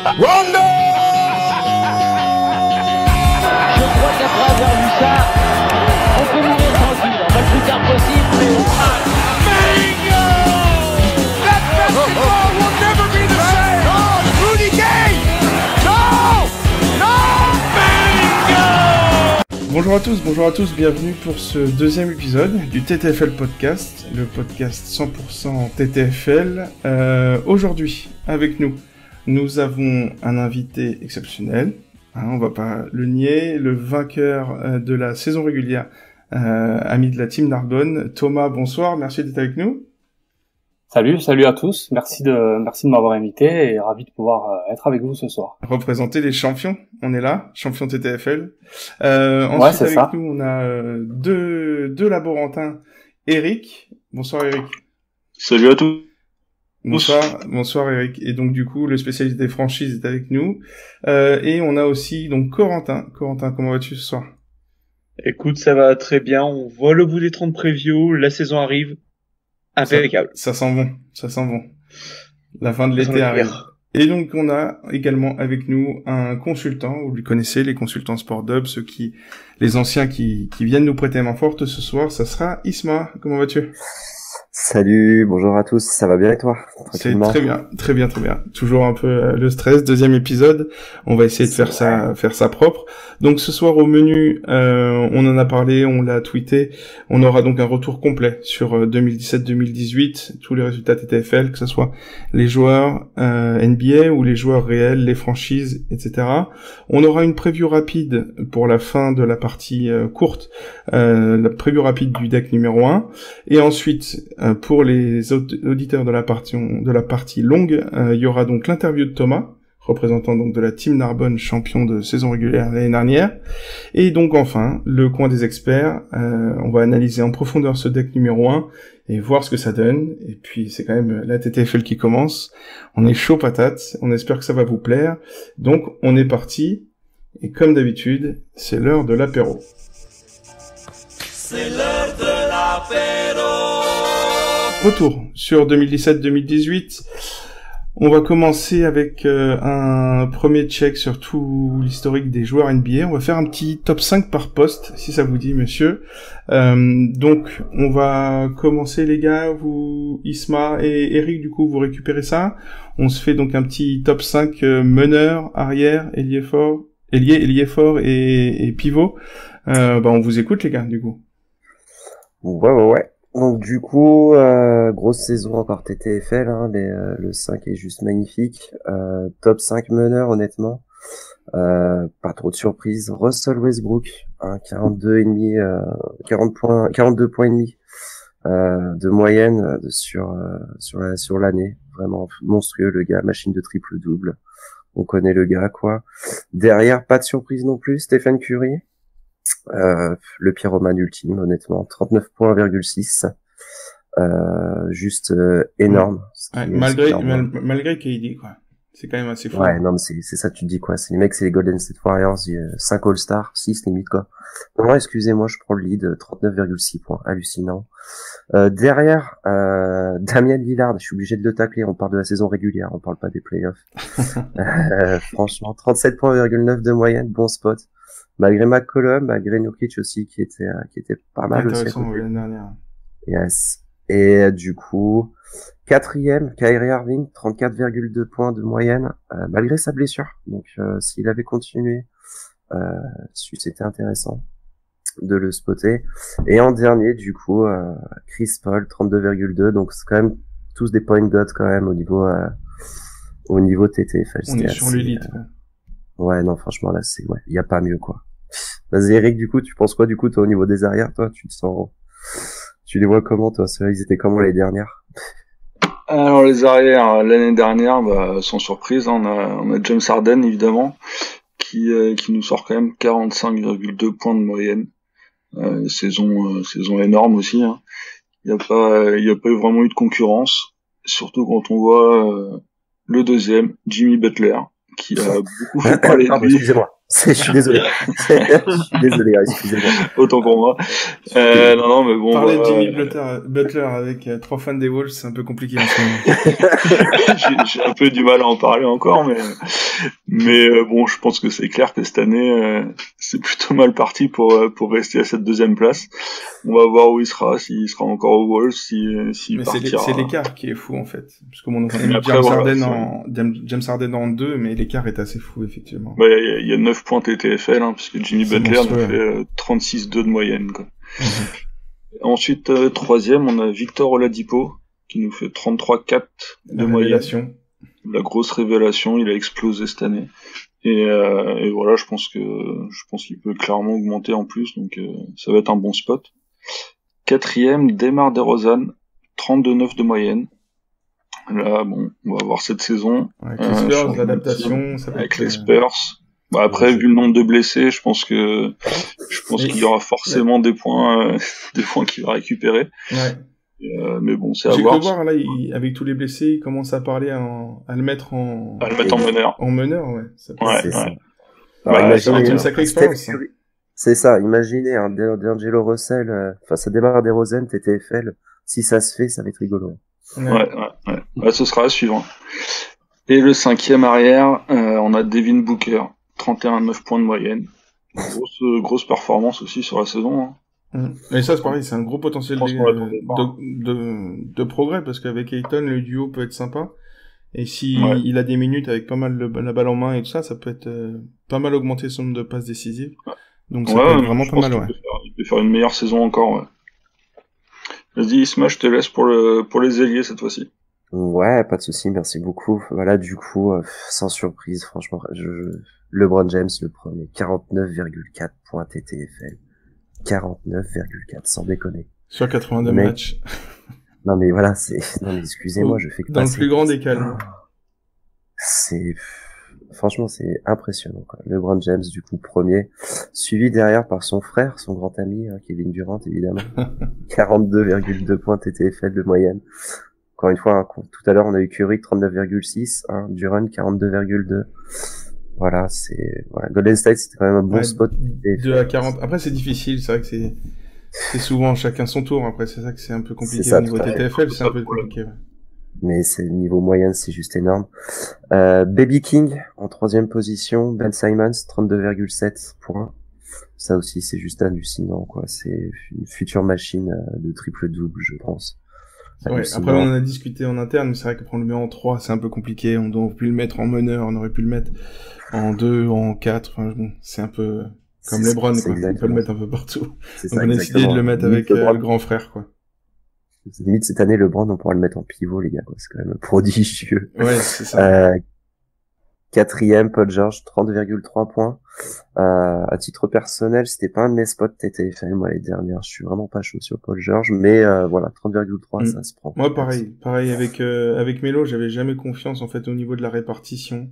Rondo! Je crois qu'après avoir vu ça, on peut mourir tranquille. Pas le plus tard possible, mais... Bingo! That basketball will never be the same! No! Rudy Gay! No! No! Bingo! Bonjour à tous, bienvenue pour ce deuxième épisode du TTFL Podcast, le podcast 100% TTFL. Aujourd'hui, avec nous avons un invité exceptionnel, on va pas le nier, le vainqueur de la saison régulière, ami de la team Narbonne. Thomas, bonsoir, merci d'être avec nous. Salut à tous, merci de m'avoir invité et ravi de pouvoir être avec vous ce soir. Représenter les champions, on est là, champions TTFL. Ouais, ensuite avec ça. nous, on a deux laborantins. Eric, bonsoir Eric. Salut à tous. Bonsoir Eric. Et donc du coup, le spécialiste des franchises est avec nous. Et on a aussi donc Corentin. Corentin, comment vas-tu ce soir? Écoute, ça va très bien. On voit le bout des 30 previews. La saison arrive. Impeccable. Ça sent bon. La fin de l'été arrive. Et donc on a également avec nous un consultant. Vous le connaissez, les consultants SportDub, les anciens qui viennent nous prêter main forte ce soir. Ça sera Isma. Comment vas-tu? Salut, bonjour à tous, ça va bien et toi? C'est très bien. Toujours un peu le stress, deuxième épisode. On va essayer de faire ça propre. Donc ce soir au menu, on en a parlé, on l'a tweeté. On aura donc un retour complet sur 2017-2018, tous les résultats TTFL, que ce soit les joueurs NBA ou les joueurs réels, les franchises, etc. On aura une preview rapide pour la fin de la partie courte, la preview rapide du deck numéro 1. Et ensuite, pour les auditeurs de la partie longue, il y aura donc l'interview de Thomas, représentant donc de la team Narbonne, champion de saison régulière l'année dernière. Et donc enfin, le coin des experts, on va analyser en profondeur ce deck numéro 1 et voir ce que ça donne. Et puis c'est quand même la TTFL qui commence. On est chaud patate, on espère que ça va vous plaire. Donc on est parti, et comme d'habitude, c'est l'heure de l'apéro. C'est l'heure de l'apéro! Retour sur 2017-2018. On va commencer avec un premier check sur tout l'historique des joueurs NBA. On va faire un petit top 5 par poste, si ça vous dit, monsieur. Donc, on va commencer, les gars. Vous, Isma et Eric, du coup, vous récupérez ça. On se fait donc un petit top 5 meneur, arrière, ailier fort et pivot. On vous écoute, les gars, du coup. Ouais. Donc du coup, grosse saison encore TTFL, hein, le 5 est juste magnifique. Top 5 meneur, honnêtement. Pas trop de surprises. Russell Westbrook, 42 points et demi de moyenne sur l'année. Vraiment monstrueux, le gars, machine de triple-double. On connaît le gars, quoi. Derrière, pas de surprise non plus, Stephen Curry. Le pyromane ultime, honnêtement, 39 points, juste énorme. Ouais, malgré KD, quoi. C'est quand même assez fort. Ouais, non, mais c'est ça, tu te dis quoi. C'est les mecs, c'est les Golden State Warriors, 5 All-Stars, 6 limite, quoi. Non, excusez-moi, je prends le lead, 39,6 points, hallucinant. Derrière, Damian Lillard, je suis obligé de le tacler, on parle de la saison régulière, on parle pas des playoffs. Franchement, 37,9 de moyenne, bon spot. Malgré McCollum, malgré Nurkic aussi, qui était pas mal aussi. Intéressant, l'année dernière. Yes. Et du coup, quatrième, Kyrie Irving, 34,2 points de moyenne, malgré sa blessure. Donc, s'il avait continué, c'était intéressant de le spotter. Et en dernier, du coup, Chris Paul, 32,2. Donc, c'est quand même tous des point gods quand même au niveau TTFL. On est sur l'élite, quoi. Ouais, non, franchement, là, il y a pas mieux, quoi. Vas-y, Eric, du coup, tu penses quoi, du coup, toi, au niveau des arrières, toi, tu les vois comment, toi, ceux-là, ils étaient comment les dernières? Alors, les arrières, l'année dernière, sans surprise, on a James Harden, évidemment, qui nous sort quand même 45,2 points de moyenne. Saison énorme aussi, hein. Il y a pas eu vraiment eu de concurrence. Surtout quand on voit, le deuxième, Jimmy Butler, qui a beaucoup fait parler de lui. Excusez-moi. Je suis désolé. Je suis désolé, excusez-moi. Autant pour moi. Non, mais bon. Parler de Jimmy Butler avec 3 fans des Wolves, c'est un peu compliqué en ce moment. J'ai un peu du mal à en parler encore, mais bon, je pense que c'est clair que cette année, c'est plutôt mal parti pour rester à cette deuxième place. On va voir où il sera, s'il sera encore aux Wolves, s'il partira. C'est l'écart qui est fou, en fait. Parce que on a mis James Harden en 2, mais l'écart est assez fou, effectivement. Bah, il y a 9 points TTFL, puisque Jimmy Butler nous fait 36-2 de moyenne, quoi. Ensuite, troisième, on a Victor Oladipo, qui nous fait 33-4 de moyenne. La grosse révélation, il a explosé cette année. Et voilà, je pense qu'il peut clairement augmenter en plus, donc ça va être un bon spot. Quatrième, DeMar DeRozan, 32-9 de moyenne. Là, bon, on va voir cette saison. Avec les Spurs, l'adaptation, ça va avec les Spurs. Bah après, vu le nombre de blessés, je pense qu'il y aura forcément des points qu'il va récupérer. Ouais. Mais bon, c'est à voir. J'ai cru voir, là, avec tous les blessés, il commence à parler à le mettre en meneur. En meneur, ouais. C'est ça. Imaginez une sacrée expérience. C'est ça, imaginez un D'Angelo Russell, ça démarre des DeRozan, TTFL. Si ça se fait, ça va être rigolo. Ouais, ce sera à suivre. Et le cinquième arrière, on a Devin Booker, 31-9 points de moyenne. Grosse performance aussi sur la saison. Et ça, c'est pareil, c'est un gros potentiel de progrès, parce qu'avec Ayton, le duo peut être sympa. Et si il a des minutes avec pas mal la balle en main et tout ça, ça peut être pas mal augmenter son nombre de passes décisives. Donc ça peut être vraiment pas mal, Il peut faire une meilleure saison encore, ouais. Vas-y, Isma, je te laisse pour les ailiers cette fois-ci. Ouais, pas de souci, merci beaucoup. Voilà, du coup, sans surprise, franchement, LeBron James, le premier, 49,4 points TTFL. 49,4, sans déconner. Sur 82 matchs. Non mais voilà, non mais excusez-moi, je fais que dans le plus grand des calmes. Franchement, c'est impressionnant, quoi. LeBron James, du coup, premier, suivi derrière par son frère, son grand ami, Kevin Durant, évidemment. 42,2 points TTFL de moyenne. Encore une fois, tout à l'heure, on a eu Curry 39,6, Durant 42,2. Voilà, Golden State, c'était quand même un bon spot. 2 à 40. Après, c'est difficile, c'est vrai que c'est souvent chacun son tour. Après, c'est ça que c'est un peu compliqué au niveau TTFL, c'est un peu compliqué. Ouais. Mais c'est le niveau moyen, c'est juste énorme. Baby King en troisième position, Ben Simmons 32,7 points. Ça aussi, c'est juste hallucinant, quoi. C'est une future machine de triple-double, je pense. Ouais, après on en a discuté en interne, mais c'est vrai que prendre le met en 3, c'est un peu compliqué. On aurait pu le mettre en meneur, on aurait pu le mettre en 2, en 4. Enfin, bon, c'est un peu comme LeBron, quoi. On peut le mettre un peu partout. Donc on a décidé de le mettre avec le grand frère, quoi. Limite, cette année, LeBron, on pourra le mettre en pivot, les gars, quoi. C'est quand même prodigieux. Ouais, c'est ça. Quatrième, Paul George, 30,3 points. À titre personnel, c'était pas un de mes spots TTFL, moi, les dernières. Je suis vraiment pas chaud sur Paul George, mais voilà, 30,3, ça se prend. Moi, pareil avec Melo, j'avais jamais confiance, en fait, au niveau de la répartition.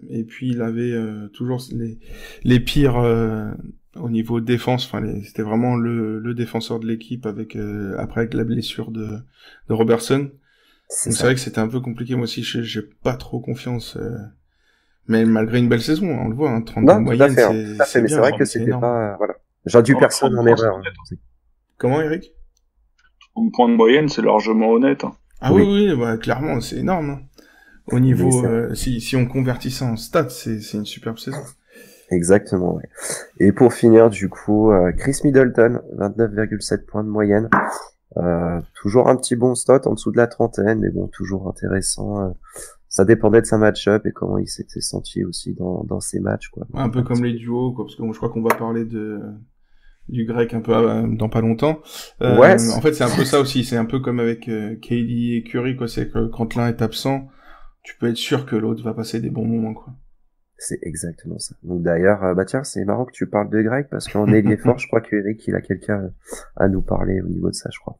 Et puis, il avait toujours les pires au niveau défense. Enfin, c'était vraiment le défenseur de l'équipe avec la blessure de Robertson. Donc c'est vrai que c'était un peu compliqué. Moi aussi, j'ai pas trop confiance. Mais malgré une belle saison, on le voit, 32 de moyenne, c'est mais c'est vrai que c'était pas, voilà. J'induis personne en erreur. Comment, Eric? 30 points de moyenne, c'est largement honnête. Ah oui, clairement, c'est énorme. Au niveau, si on convertit ça en stats, c'est une superbe saison. Exactement, ouais. Et pour finir, du coup, Chris Middleton, 29,7 points de moyenne. Toujours un petit bon stat en dessous de la trentaine, mais bon, toujours intéressant. Ça dépendait de sa match-up et comment il s'était senti aussi dans ses matchs, quoi. Un peu comme les duos, quoi, parce que je crois qu'on va parler du grec un peu dans pas longtemps. En fait, c'est un peu ça aussi. C'est un peu comme avec KD et Curry, quoi. C'est que quand l'un est absent, tu peux être sûr que l'autre va passer des bons moments, quoi. C'est exactement ça. Donc d'ailleurs, tiens, c'est marrant que tu parles de grec parce qu'en ailier fort, je crois que Eric, il a quelqu'un à nous parler au niveau de ça, je crois.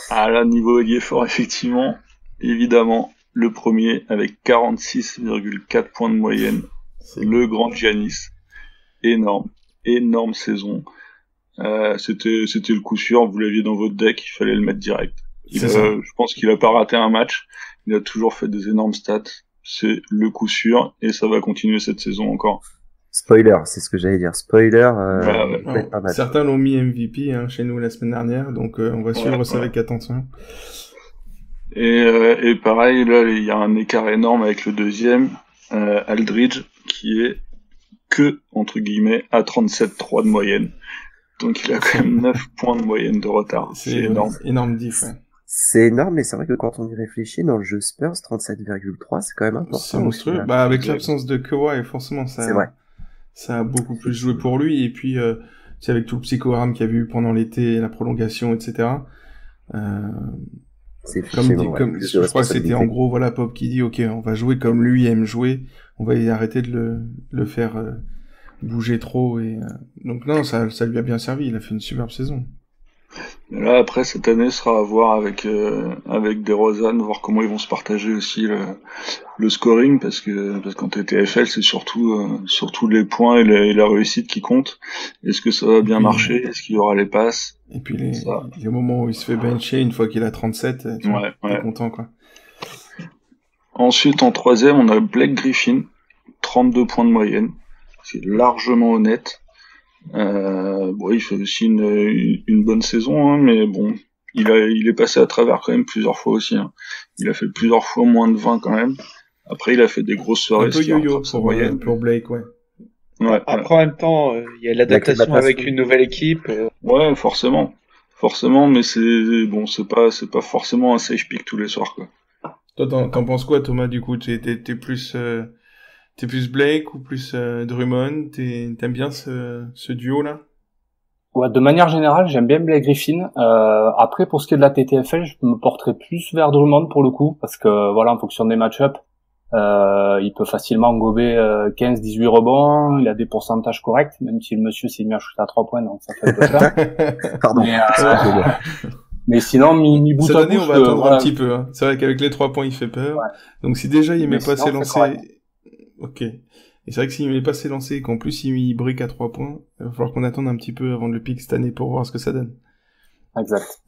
Là, niveau ailier fort, effectivement, évidemment, le premier avec 46,4 points de moyenne, c'est le grand Giannis. Énorme saison. C'était le coup sûr, vous l'aviez dans votre deck, il fallait le mettre direct. Je pense qu'il a pas raté un match, il a toujours fait des énormes stats. c'est le coup sûr et ça va continuer cette saison encore. Spoiler, c'est ce que j'allais dire. Spoiler, ouais. pas mal. Certains l'ont mis MVP chez nous la semaine dernière, donc on va suivre ça avec attention. Et pareil, là, il y a un écart énorme avec le deuxième, Aldridge, qui est que, entre guillemets, à 37,3 de moyenne. Donc il a quand même 9 points de moyenne de retard. C'est énorme. Énorme diff, ouais. C'est énorme, mais c'est vrai que quand on y réfléchit, dans le jeu Spurs, 37,3, c'est quand même important. C'est monstrueux. Bah, avec l'absence de Kawhi, forcément, ça a beaucoup plus joué pour lui. Et puis, c'est avec tout le psychogramme qu'il y a eu pendant l'été, la prolongation, etc. C'est je crois que c'était en gros, voilà, Pop qui dit, ok, on va jouer comme lui aime jouer. On va arrêter de le faire bouger trop. Et donc non, ça lui a bien servi. Il a fait une superbe saison. Là, après, cette année sera à voir avec DeRozan, voir comment ils vont se partager aussi le scoring, parce qu'en TTFL, c'est surtout les points et la réussite qui comptent. Est-ce que ça va bien marcher? Est-ce qu'il y aura les passes? Et puis les moments où il se fait bencher, une fois qu'il a 37, t'es content, quoi. Ensuite, en troisième, on a Blake Griffin, 32 points de moyenne. C'est largement honnête. Il fait aussi une bonne saison, hein, mais bon, il est passé à travers quand même plusieurs fois aussi, hein. Il a fait plusieurs fois moins de 20 quand même. Après, il a fait des grosses soirées. Un peu yo-yo pour Blake, ouais. Après, en même temps, il y a l'adaptation avec une nouvelle équipe. Ouais, forcément, mais c'est pas forcément un safe pick tous les soirs, quoi. Toi, t'en penses quoi, Thomas, du coup? T'es plus Blake ou plus Drummond? T'aimes bien ce duo-là? Ouais, de manière générale, j'aime bien Blake Griffin. Après, pour ce qui est de la TTFL, je me porterais plus vers Drummond pour le coup, parce que voilà, en fonction des match-up, il peut facilement gober 15-18 rebonds, il a des pourcentages corrects, même si le monsieur s'est mis à shooter à 3 points, donc ça fait un peu peur. Pardon. Mais sinon, mi bout à bout, on va attendre un petit peu, hein. C'est vrai qu'avec les 3 points, il fait peur. Ouais. Donc si déjà il met pas ses lancers, ok. Et c'est vrai que s'il met pas ses lancers et qu'en plus il brique à 3 points, il va falloir qu'on attende un petit peu avant de le pick cette année pour voir ce que ça donne. Exact.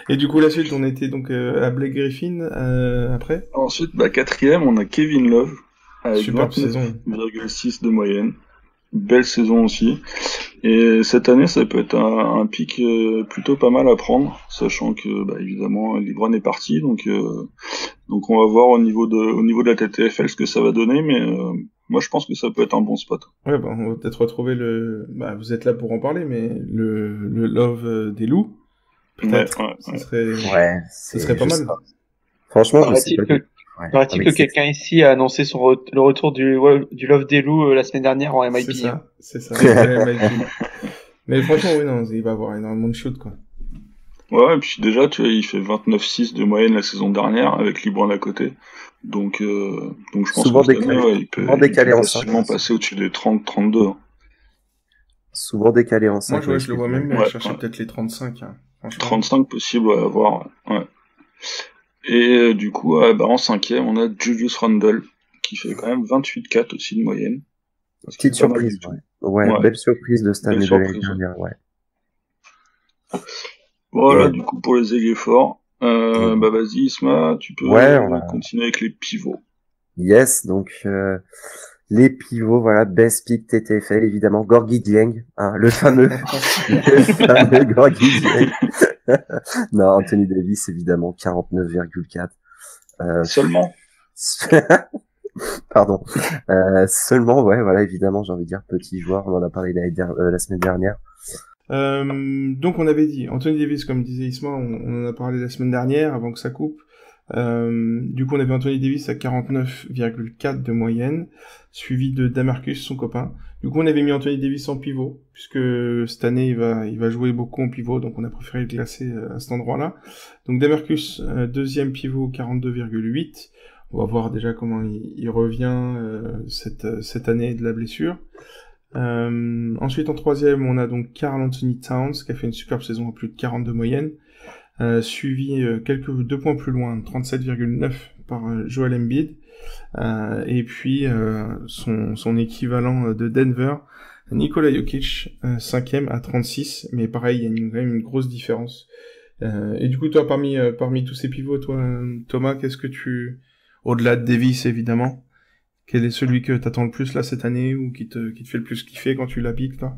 Et du coup, la suite, on était donc à Blake Griffin, après. Ensuite, quatrième, on a Kevin Love, avec superbe saison. 29,6 de moyenne. Belle saison aussi. Et cette année, ça peut être un pick plutôt pas mal à prendre, sachant que, évidemment, LeBron est parti, donc on va voir au niveau de la TTFL ce que ça va donner, mais moi je pense que ça peut être un bon spot. Ouais, on va peut-être retrouver vous êtes là pour en parler, mais le Love des loups, peut-être. Ce serait pas mal. Franchement, paraît-il que quelqu'un ici a annoncé le retour du Love des loups la semaine dernière en MIP. C'est ça. MIP. Mais franchement, oui, non, il va avoir énormément de shoot, quoi. Ouais, et puis déjà, tu vois, il fait 29,6 de moyenne la saison dernière avec LeBron à côté. Donc je pense que il peut facilement passer au-dessus des 30-32. Souvent décalé en 5. Moi, je le vois même chercher peut-être les 35. Hein, 35 possible à avoir. Ouais. Et du coup, en cinquième, on a Julius Randle qui fait quand même 28,4 aussi de moyenne. Petite surprise. Ouais, belle surprise de cette année de l'année dernière. Ouais. Voilà, du coup, pour les ailiers forts, vas-y, Isma, tu peux continuer avec les pivots. Yes, donc les pivots, voilà, best pick TTFL, évidemment, Gorgui Dieng, hein, le fameux Gorgui Dieng. Non, Anthony Davis, évidemment, 49,4. Seulement. Pardon. Seulement, ouais, voilà, évidemment, j'ai envie de dire petit joueur, on en a parlé la semaine dernière. Donc on avait dit Anthony Davis, comme disait Isma, on en a parlé la semaine dernière avant que ça coupe. Du coup on avait Anthony Davis à 49,4 de moyenne, suivi de Damarcus, son copain. Du coup on avait mis Anthony Davis en pivot, puisque cette année il va jouer beaucoup en pivot, donc on a préféré le classer à cet endroit-là. Donc Damarcus, deuxième pivot, 42,8. On va voir déjà comment il revient cette année de la blessure. Ensuite en troisième on a donc Karl Anthony Towns qui a fait une superbe saison à plus de 40 de moyenne, suivi 2 points plus loin, 37,9 par Joel Embiid, et puis son équivalent de Denver, Nikola Jokic, cinquième à 36, mais pareil il y a quand même une grosse différence. Et du coup toi parmi tous ces pivots, toi Thomas, qu'est-ce que Au-delà de Davis, évidemment. Quel est celui que t'attends le plus là cette année ou qui te fait le plus kiffer quand tu l'habites, toi?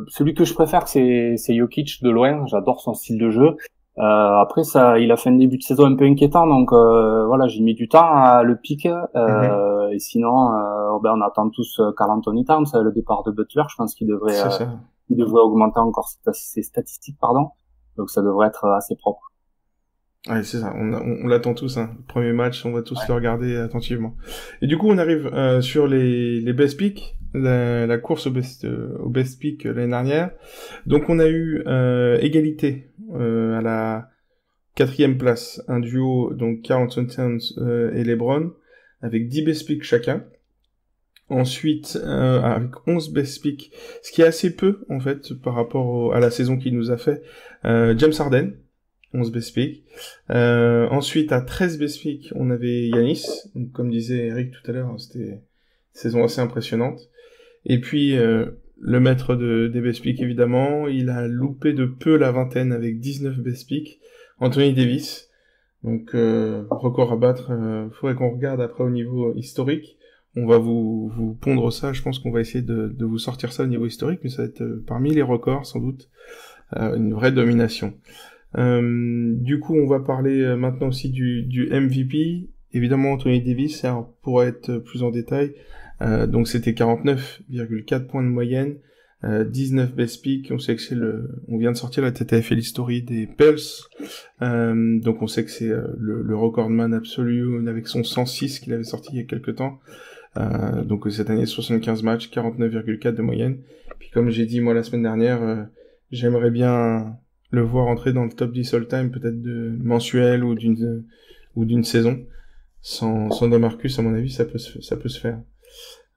Celui que je préfère, c'est Jokic de loin. J'adore son style de jeu. Après, il a fait un début de saison un peu inquiétant, donc voilà, j'ai mis du temps à le pick. Et sinon, on attend tous Karl Anthony Towns, le départ de Butler. Je pense qu'il devrait augmenter encore ses statistiques, pardon. Donc ça devrait être assez propre. Ouais, c'est ça. On l'attend tous, hein. Le premier match, on va tous le regarder attentivement. Et du coup, on arrive sur les best picks, la course au best pick l'année dernière. Donc, on a eu égalité à la 4e place, un duo, donc Karl Anthony Towns et LeBron, avec 10 best picks chacun. Ensuite, avec 11 best picks, ce qui est assez peu, en fait, par rapport à la saison qu'il nous a fait, James Harden, 11 best picks. Ensuite, à 13 best picks, on avait Giannis. Donc, comme disait Eric tout à l'heure, c'était une saison assez impressionnante. Et puis, le maître des best picks, évidemment, il a loupé de peu la vingtaine avec 19 best picks. Anthony Davis. Donc, record à battre. Faudrait qu'on regarde après au niveau historique. On va vous pondre ça. Je pense qu'on va essayer de vous sortir ça au niveau historique, mais ça va être parmi les records, sans doute. Une vraie domination. Du coup, on va parler maintenant aussi du MVP. Évidemment, Anthony Davis, pour être plus en détail, donc c'était 49,4 points de moyenne, 19 best picks. On sait que on vient de sortir la TTFL History des Pels, donc on sait que c'est le recordman absolu avec son 106 qu'il avait sorti il y a quelques temps. Donc cette année 75 matchs, 49,4 de moyenne. Puis comme j'ai dit moi la semaine dernière, j'aimerais bien le voir entrer dans le top 10 all-time, peut-être de mensuel ou d'une saison. Sans DeMarcus, à mon avis, ça peut se faire.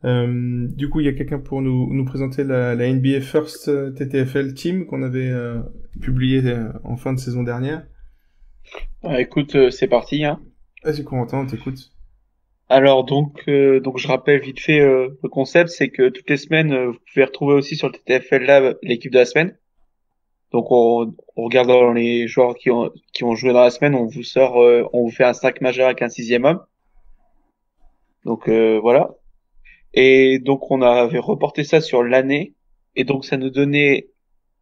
Du coup, il y a quelqu'un pour nous présenter la NBA First TTFL Team qu'on avait publié en fin de saison dernière. Écoute, c'est parti. Hein. Vas-y, Corentin, on t'écoute. Alors donc je rappelle vite fait le concept, c'est que toutes les semaines, vous pouvez retrouver aussi sur le TTFL Lab l'équipe de la semaine. Donc on regarde dans les joueurs qui ont joué dans la semaine, on vous fait un 5 majeur avec un 6e homme. Donc voilà. Et donc on avait reporté ça sur l'année, et donc ça nous donnait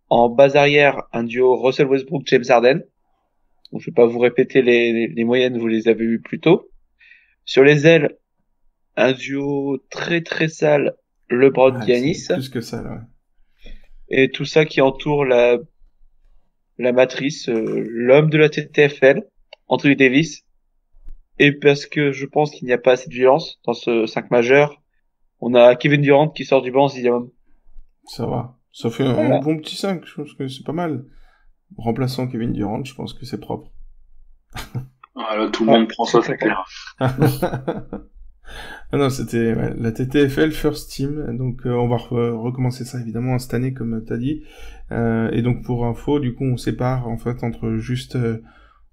en base arrière un duo Russell Westbrook James Harden. Donc je vais pas vous répéter les moyennes, vous les avez vues plus tôt. Sur les ailes, un duo très très sale LeBron Giannis. Plus que ça, là. Et tout ça qui entoure la matrice, l'homme de la TTFL, Anthony Davis. Et parce que je pense qu'il n'y a pas assez de violence dans ce 5 majeur, on a Kevin Durant qui sort du banc en 6e homme. Ça va. Ça fait un bon petit 5, je pense que c'est pas mal. Remplaçant Kevin Durant, je pense que c'est propre. Là, tout le monde prend ça, c'est clair. Non, c'était la TTFL First Team, donc on va recommencer ça évidemment cette année comme t'as dit. Et donc pour info, du coup on sépare en fait entre juste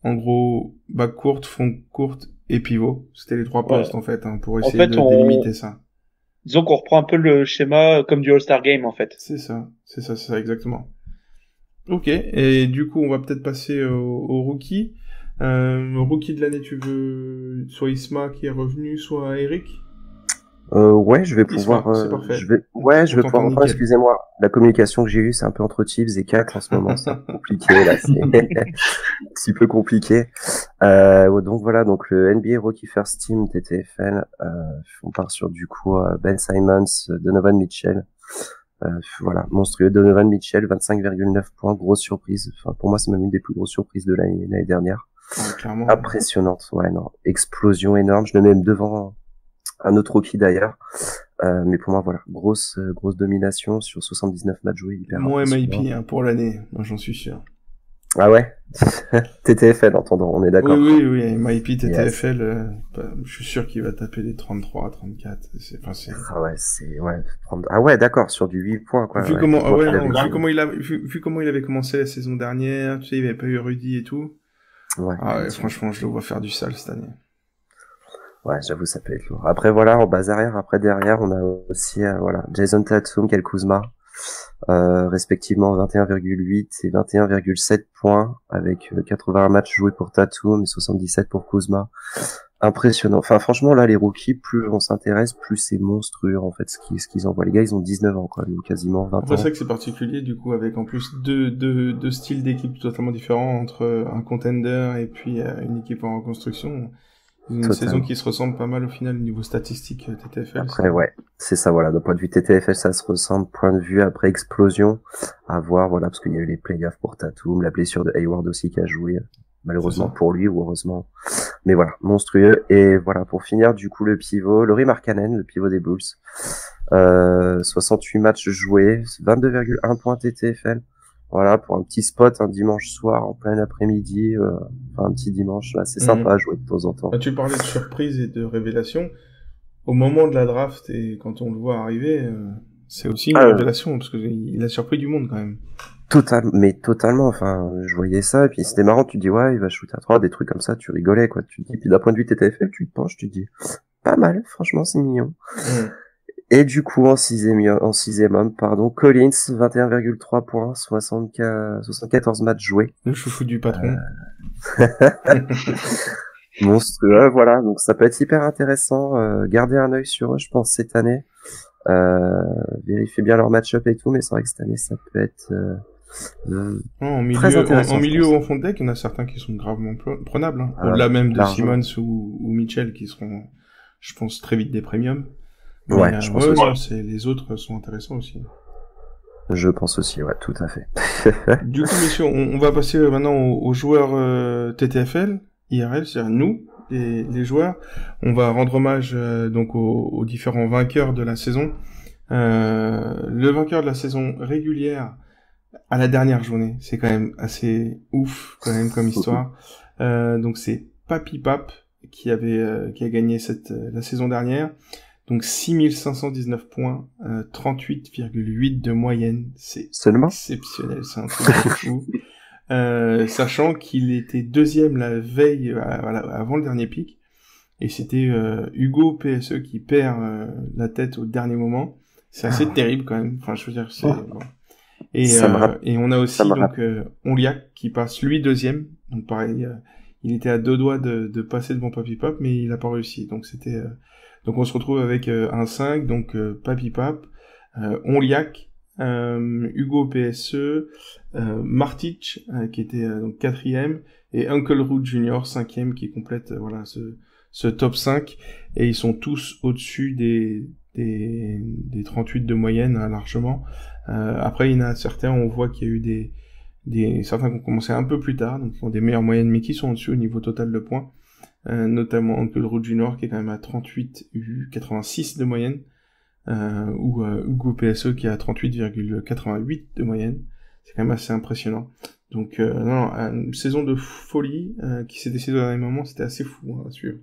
en gros back courte, fond courte et pivot. C'était les 3 postes en fait, pour essayer de délimiter ça. Disons qu'on reprend un peu le schéma comme du All-Star Game en fait. C'est ça exactement. Ok, et du coup on va peut-être passer au rookie. Rookie de l'année, tu veux soit Isma qui est revenu, soit Eric? Ouais, je vais pouvoir. Isma, c'est parfait. Je vais pouvoir reprendre. Excusez-moi, la communication que j'ai eue, c'est un peu entre Chiefs et 4 en ce moment, c'est compliqué là, c'est un petit peu compliqué. Donc voilà, donc le NBA Rookie First Team TTFL, on part sur du coup Ben Simmons, Donovan Mitchell. Voilà, monstrueux Donovan Mitchell, 25,9 points, grosse surprise. Enfin, pour moi, c'est même une des plus grosses surprises de l'année dernière. Clairement. Impressionnante, explosion énorme. Je le mets même devant un autre rookie d'ailleurs. Mais pour moi, voilà, grosse domination sur 79 matchs joués. Mon MIP pour l'année, moi j'en suis sûr. Ah ouais. TTFL, entendant, on est d'accord. Oui, MIP TTFL, je suis sûr qu'il va taper les 33, 34. Ah ouais, d'accord, sur du 8 points, quoi. Vu comment il avait commencé la saison dernière, tu sais, il avait pas eu Rudy et tout. Franchement, je le vois faire du sale cette année. Ouais, j'avoue, ça peut être lourd. Après, voilà, en base arrière, après derrière, on a aussi, Jason Tatum, Kyle Kuzma, respectivement 21,8 et 21,7 points, avec 81 matchs joués pour Tatum et 77 pour Kuzma. Impressionnant. Enfin, franchement, là, les rookies, plus on s'intéresse, plus c'est monstrueux, en fait, ce qu'ils envoient. Les gars, ils ont 19 ans, quoi, donc quasiment 20 ans. C'est ça que c'est particulier, du coup, avec en plus deux styles d'équipe totalement différents entre un contender et puis une équipe en reconstruction. Une saison qui se ressemble pas mal au final au niveau statistique TTFL. Après, ouais, c'est ça, voilà. D'un point de vue TTFL, ça se ressemble. Point de vue après explosion, à voir, voilà, parce qu'il y a eu les playoffs pour Tatum, la blessure de Hayward aussi qui a joué, malheureusement pour lui ou heureusement. Mais voilà, monstrueux. Et voilà, pour finir, du coup, le pivot, Lauri Markkanen, le pivot des Bulls. 68 matchs joués, 22,1 points TTFL. Voilà, pour un petit spot un dimanche soir en plein après-midi, enfin un petit dimanche, là, c'est sympa à jouer de temps en temps. Tu parlais de surprise et de révélation. Au moment de la draft et quand on le voit arriver, c'est aussi une révélation parce que il a surpris du monde quand même. Totalement, enfin, je voyais ça, et puis c'était marrant, tu te dis, ouais, il va shooter à 3, des trucs comme ça, tu rigolais, quoi, tu te dis, puis d'un point de vue TTFL, tu te penches, tu te dis, pas mal, franchement, c'est mignon. Et du coup, en sixième homme, Collins, 21,3 points, 74 matchs joués. Le chouchou du patron. Monstrueux, voilà, donc ça peut être hyper intéressant, garder un œil sur eux, je pense, cette année. Vérifier bien leur match-up et tout, mais c'est vrai que cette année, ça peut être, très intéressant. En milieu ou en fond de deck, il y en a certains qui sont gravement prenables, hein. Au-delà même de Simmons ou Mitchell qui seront, je pense, très vite des premiums. Ouais, je pense aussi. Les autres sont intéressants aussi. Je pense aussi, ouais, tout à fait. Du coup, messieurs, on va passer maintenant aux joueurs TTFL, IRL, c'est-à-dire nous, les joueurs. On va rendre hommage donc aux différents vainqueurs de la saison. Le vainqueur de la saison régulière à la dernière journée, c'est quand même assez ouf quand même comme histoire. Donc c'est Papy Pap qui a gagné la saison dernière. Donc 6519 points, 38,8 de moyenne, c'est exceptionnel, c'est un truc de fou. Sachant qu'il était deuxième la veille avant le dernier pic, et c'était Hugo PSE qui perd la tête au dernier moment. C'est assez terrible quand même. Enfin, je veux dire, c'est bon. Et on a aussi donc Onliak qui passe lui deuxième. Donc pareil, il était à deux doigts de passer devant Papy Pap, mais il a pas réussi. Donc c'était donc on se retrouve avec un 5, donc Papy Pap, Onliak, Hugo PSE, Martic qui était donc 4e, et Uncle Root Jr. 5e qui complète voilà ce top 5, et ils sont tous au-dessus des 38 de moyenne, hein, largement. Après il y en a certains, on voit qu'il y a eu certains qui ont commencé un peu plus tard, donc qui ont des meilleures moyennes, mais qui sont au-dessus au niveau total de points. Notamment Uncle Root Jr. qui est quand même à 38,86 de moyenne, ou Hugo PSE qui est à 38,88 de moyenne. C'est quand même assez impressionnant. Donc une saison de folie qui s'est décidée au dernier moment, c'était assez fou, hein, à suivre.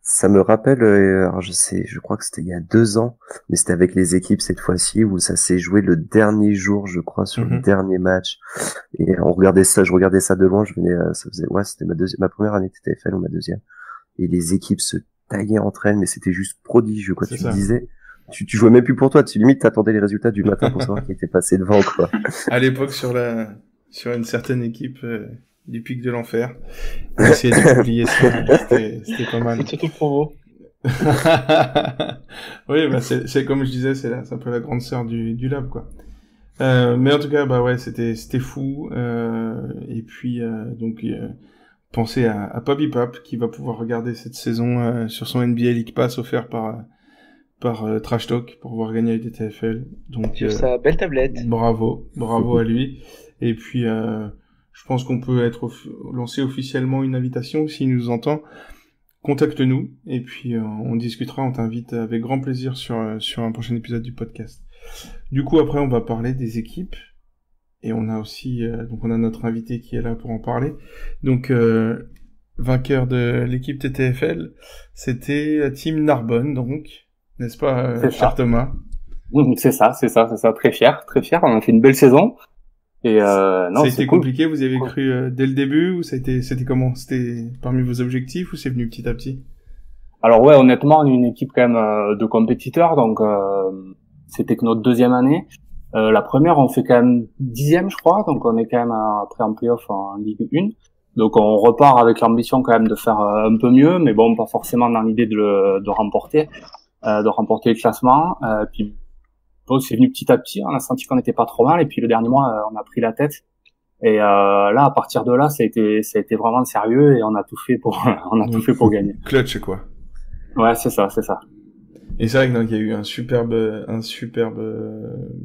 Ça me rappelle, alors je crois que c'était il y a 2 ans, mais c'était avec les équipes cette fois-ci, où ça s'est joué le dernier jour, je crois, sur le dernier match. Et je regardais ça de loin, c'était ma première année TTFL ou ma deuxième. Et les équipes se taillaient entre elles, mais c'était juste prodigieux, quoi. Tu disais, tu jouais même plus pour toi, limite t'attendais les résultats du matin pour savoir qui était passé devant, quoi. À l'époque, sur une certaine équipe, du pic de l'enfer. On a essayé de publier ça. C'était pas mal. C'est surtout promo. Oui, bah c'est comme je disais, c'est un peu la grande sœur du lab, quoi. Mais en tout cas, bah ouais, c'était fou. Et puis donc pensez à Papy Pap qui va pouvoir regarder cette saison sur son NBA League Pass offert par Trash Talk pour pouvoir gagner avec des TFL. Donc sur sa belle tablette. Bravo à lui. Et puis je pense qu'on peut lancer officiellement une invitation s'il nous entend. Contacte-nous et puis on discutera, on t'invite avec grand plaisir sur un prochain épisode du podcast. Du coup après on va parler des équipes et on a aussi donc on a notre invité qui est là pour en parler. Donc vainqueur de l'équipe TTFL, c'était Team Narbonne, donc n'est-ce pas cher Thomas? C'est ça, très fier, on a fait une belle saison. Et non, ça a été compliqué, vous avez cru dès le début, ou c'était comment? C'était parmi vos objectifs ou c'est venu petit à petit? Alors ouais, honnêtement, on est une équipe quand même de compétiteurs, donc c'était que notre deuxième année. La première, on fait quand même 10e, je crois, donc on est quand même après en play-off en Ligue 1. Donc on repart avec l'ambition quand même de faire un peu mieux, mais bon, pas forcément dans l'idée de remporter le classement. Puis bon, c'est venu petit à petit, on a senti qu'on n'était pas trop mal, et puis le dernier mois, on a pris la tête. Et là, à partir de là, ça a été vraiment sérieux, et on a tout fait pour gagner. Clutch, quoi. Ouais, c'est ça. Et c'est vrai que donc il y a eu un superbe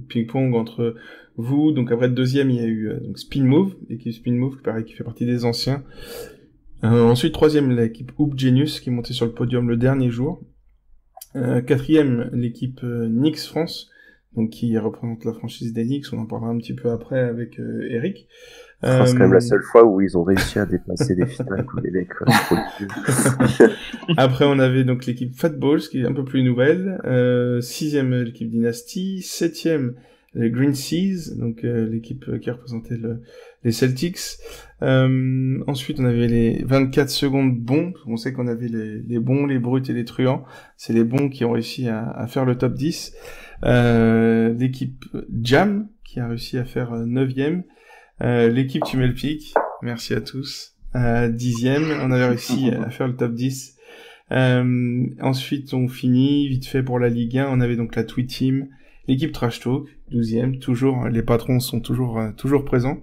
ping-pong entre vous. Donc après deuxième, il y a eu donc Spin Move, l'équipe Spin Move, pareil, qui fait partie des anciens. Ensuite troisième, l'équipe Hoop Genius qui est montée sur le podium le dernier jour. Quatrième, l'équipe Knicks France, donc qui représente la franchise des Knicks. On en parlera un petit peu après avec Eric. C'est quand même la seule fois où ils ont réussi à dépasser des finales, les mecs. Après, on avait donc l'équipe Fat Balls, qui est un peu plus nouvelle. Sixième, l'équipe Dynasty. Septième, les Green Seas, donc l'équipe qui représentait les Celtics. Ensuite, on avait les 24 secondes bons. On sait qu'on avait les bons, les bruts et les truands. C'est les bons qui ont réussi à faire le top 10. L'équipe Jam, qui a réussi à faire 9e. L'équipe Tu mets le pic, merci à tous. 10e, on avait réussi à faire le top 10. Ensuite, on finit vite fait pour la Ligue 1. On avait donc la Tweet Team, l'équipe Trash Talk, 12e, toujours, les patrons sont toujours présents.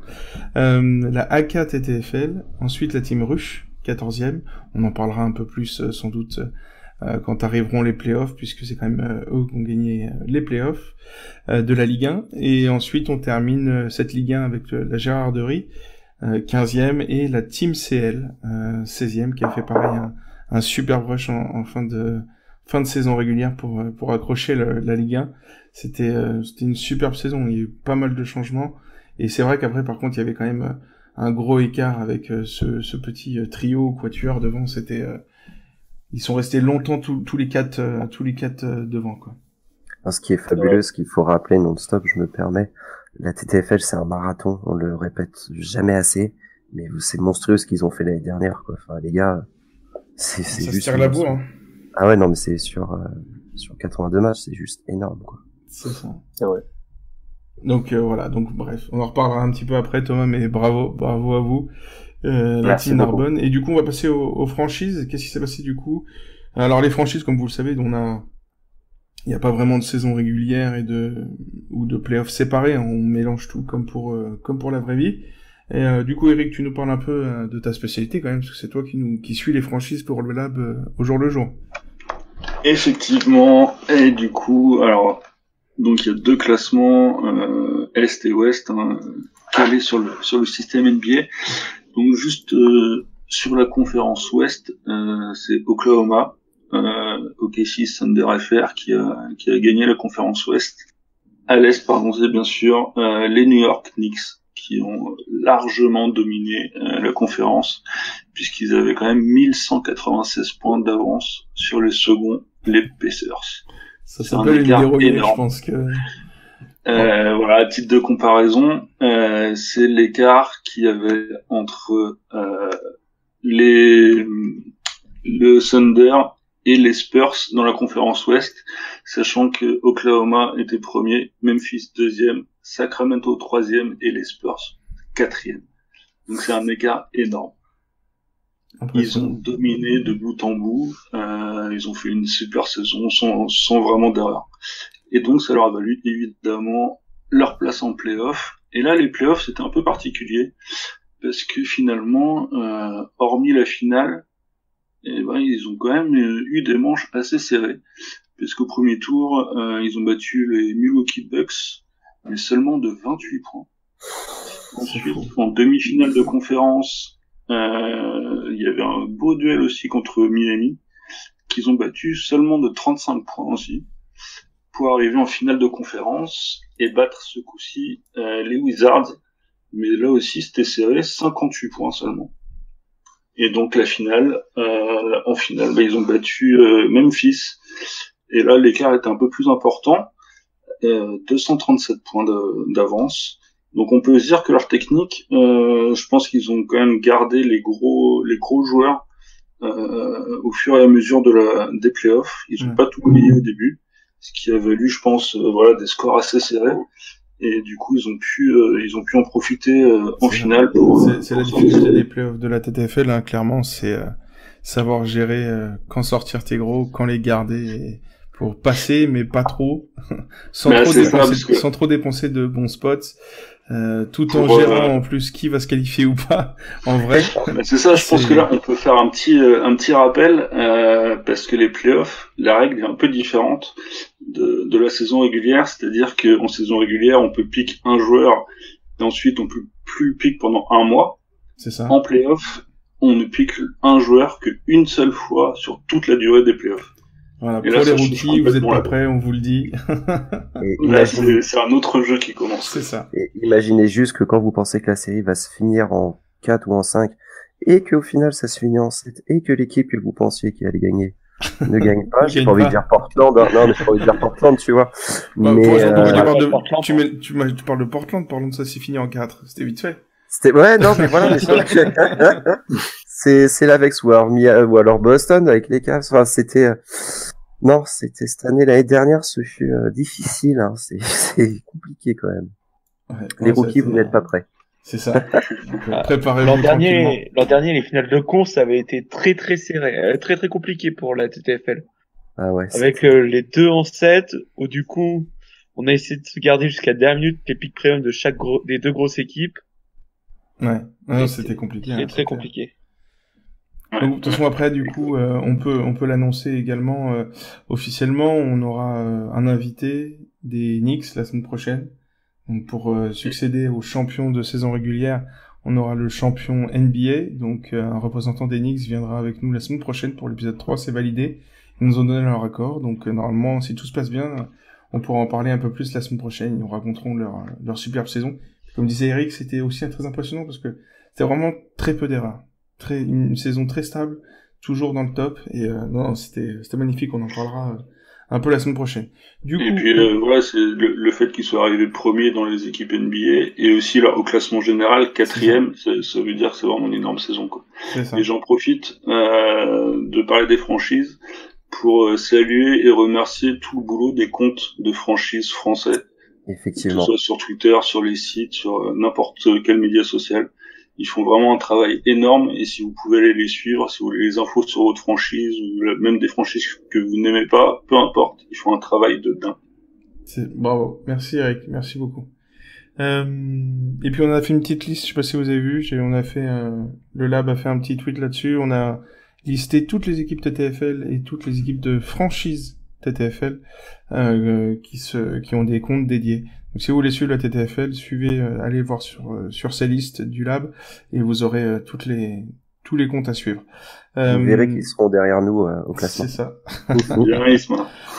La AK TTFL, ensuite la Team Rush, 14e. On en parlera un peu plus sans doute quand arriveront les playoffs, puisque c'est quand même eux qui ont gagné les playoffs de la Ligue 1. Et ensuite, on termine cette Ligue 1 avec la Gérarderie, 15e, et la Team CL, 16e, qui a fait pareil un super rush en fin de saison régulière pour accrocher la Ligue 1. C'était une superbe saison. Il y a eu pas mal de changements. Et c'est vrai qu'après, par contre, il y avait quand même un gros écart avec ce petit trio ou quatuor devant. C'était ils sont restés longtemps tous les quatre devant, quoi. Alors, ce qui est fabuleux, ce qu'il faut rappeler non-stop, je me permets, la TTFL c'est un marathon, on le répète jamais assez, mais c'est monstrueux ce qu'ils ont fait l'année dernière, quoi. Enfin les gars, c'est ça juste. Ça tire la bourre. Hein. Ah ouais, non mais c'est sur 82 matchs, c'est juste énorme, quoi. C'est ça. C'est vrai. Donc voilà, donc bref, on en reparlera un petit peu après, Thomas, mais bravo à vous. La team Narbonne. Et du coup, on va passer aux franchises. Qu'est-ce qui s'est passé du coup? Alors les franchises, comme vous le savez, il n'y a pas vraiment de saison régulière ou de playoffs séparés. Hein. On mélange tout comme pour la vraie vie. Et du coup, Eric, tu nous parles un peu de ta spécialité quand même, parce que c'est toi qui suis les franchises pour le Lab au jour le jour. Effectivement. Et du coup, alors donc il y a deux classements Est et Ouest calés sur le système NBA. Donc juste sur la conférence Ouest, c'est Oklahoma, OKC Thunder FR qui a gagné la conférence Ouest. À l'Est, pardon, c'est bien sûr les New York Knicks qui ont largement dominé la conférence puisqu'ils avaient quand même 1196 points d'avance sur les seconds, les Pacers. Ça s'appelle une dérouillée, je pense que... Voilà, à titre de comparaison, c'est l'écart qu'il y avait entre le Thunder et les Spurs dans la conférence Ouest, sachant que Oklahoma était premier, Memphis deuxième, Sacramento troisième et les Spurs quatrième. Donc c'est un écart énorme. Ils ont dominé de bout en bout, ils ont fait une super saison sans vraiment d'erreur. Et donc, ça leur a valu, évidemment, leur place en play-off. Et là, les play-offs, c'était un peu particulier. Parce que finalement, hormis la finale, ils ont quand même eu des manches assez serrées. Parce qu'au premier tour, ils ont battu les Milwaukee Bucks, mais seulement de 28 points. Ensuite, en demi-finale de conférence, il y avait un beau duel aussi contre Miami, qu'ils ont battu seulement de 35 points aussi, pour arriver en finale de conférence et battre ce coup-ci les Wizards. Mais là aussi, c'était serré, 58 points seulement. Et donc la finale, en finale, ils ont battu Memphis. Et là, l'écart était un peu plus important, 237 points d'avance. Donc on peut se dire que leur technique, je pense qu'ils ont quand même gardé les gros joueurs au fur et à mesure des playoffs. Ils ont pas tout oublié au début, ce qui a valu, je pense, des scores assez serrés. et du coup ils ont pu en profiter en finale. C'est la difficulté des playoffs de la TTFL, hein, clairement, c'est savoir gérer quand sortir tes gros, quand les garder, pour passer mais pas trop, sans trop dépenser de bons spots. Tout en gérant en plus qui va se qualifier ou pas en vrai. C'est ça, je pense que là on peut faire un petit rappel parce que les playoffs, la règle est un peu différente de la saison régulière, c'est-à-dire que en saison régulière on peut pick un joueur et ensuite on peut plus pick pendant un mois. C'est ça. En playoffs, on ne pick un joueur qu'une seule fois sur toute la durée des playoffs. Voilà, pour les rookies, vous êtes pas prêts, on vous le dit. Là, c'est un autre jeu qui commence. C'est ça. Et imaginez juste que quand vous pensez que la série va se finir en 4 ou en 5, et qu'au final ça se finit en 7, et que l'équipe que vous pensiez qu'il allait gagner ne gagne pas, j'ai pas envie de dire Portland, non, mais j'ai pas envie de dire Portland, tu vois. Bah, mais, tu parles de Portland, ça s'est fini en 4, c'était vite fait. Ouais, non, mais voilà, mais c'est l'Avex ou alors Boston avec les Cavs, enfin, c'était cette année, l'année dernière, ce fut difficile, hein. C'est compliqué quand même. Ouais, les rookies, vous n'êtes pas prêts. C'est ça. Préparez-vous. L'an dernier, les finales de conf, ça avait été très très serré, très très compliqué pour la TTFL. Ah ouais. Avec les 2 en 7, où du coup, on a essayé de se garder jusqu'à dernière minute les pick premium de des 2 grosses équipes. Ouais. Non, c'était compliqué. C'était très compliqué. Donc, de toute façon, après, du coup, on peut l'annoncer également officiellement. On aura un invité des Knicks la semaine prochaine. Donc, pour succéder au champion de saison régulière, on aura le champion NBA. Donc, un représentant des Knicks viendra avec nous la semaine prochaine pour l'épisode 3. C'est validé. Ils nous ont donné leur accord. Donc, normalement, si tout se passe bien, on pourra en parler un peu plus la semaine prochaine. Ils nous raconteront leur superbe saison. Comme disait Eric, c'était aussi très impressionnant parce que c'était vraiment très peu d'erreurs. Une saison très stable, toujours dans le top, et non, c'était magnifique, on en parlera un peu la semaine prochaine. Puis voilà, c'est le fait qu'ils soient arrivés premiers dans les équipes NBA, et aussi là, au classement général, 4e, ça veut dire que c'est vraiment une énorme saison, quoi. Et j'en profite de parler des franchises pour saluer et remercier tout le boulot des comptes de franchises français. Effectivement. Que ce soit sur Twitter, sur les sites, sur n'importe quel média social. Ils font vraiment un travail énorme, et si vous pouvez aller les suivre, si vous voulez les infos sur votre franchise, ou même des franchises que vous n'aimez pas, peu importe, ils font un travail de dingue. Bravo. Merci Eric, merci beaucoup. Et puis on a fait une petite liste, je sais pas si vous avez vu, on a fait, le lab a fait un petit tweet là-dessus, on a listé toutes les équipes TTFL et toutes les équipes de franchise TTFL, qui ont des comptes dédiés. Donc si vous voulez suivre la TTFL, allez voir sur ces listes du lab, et vous aurez tous les comptes à suivre. Vous verrez qu'ils seront derrière nous au classement. C'est ça.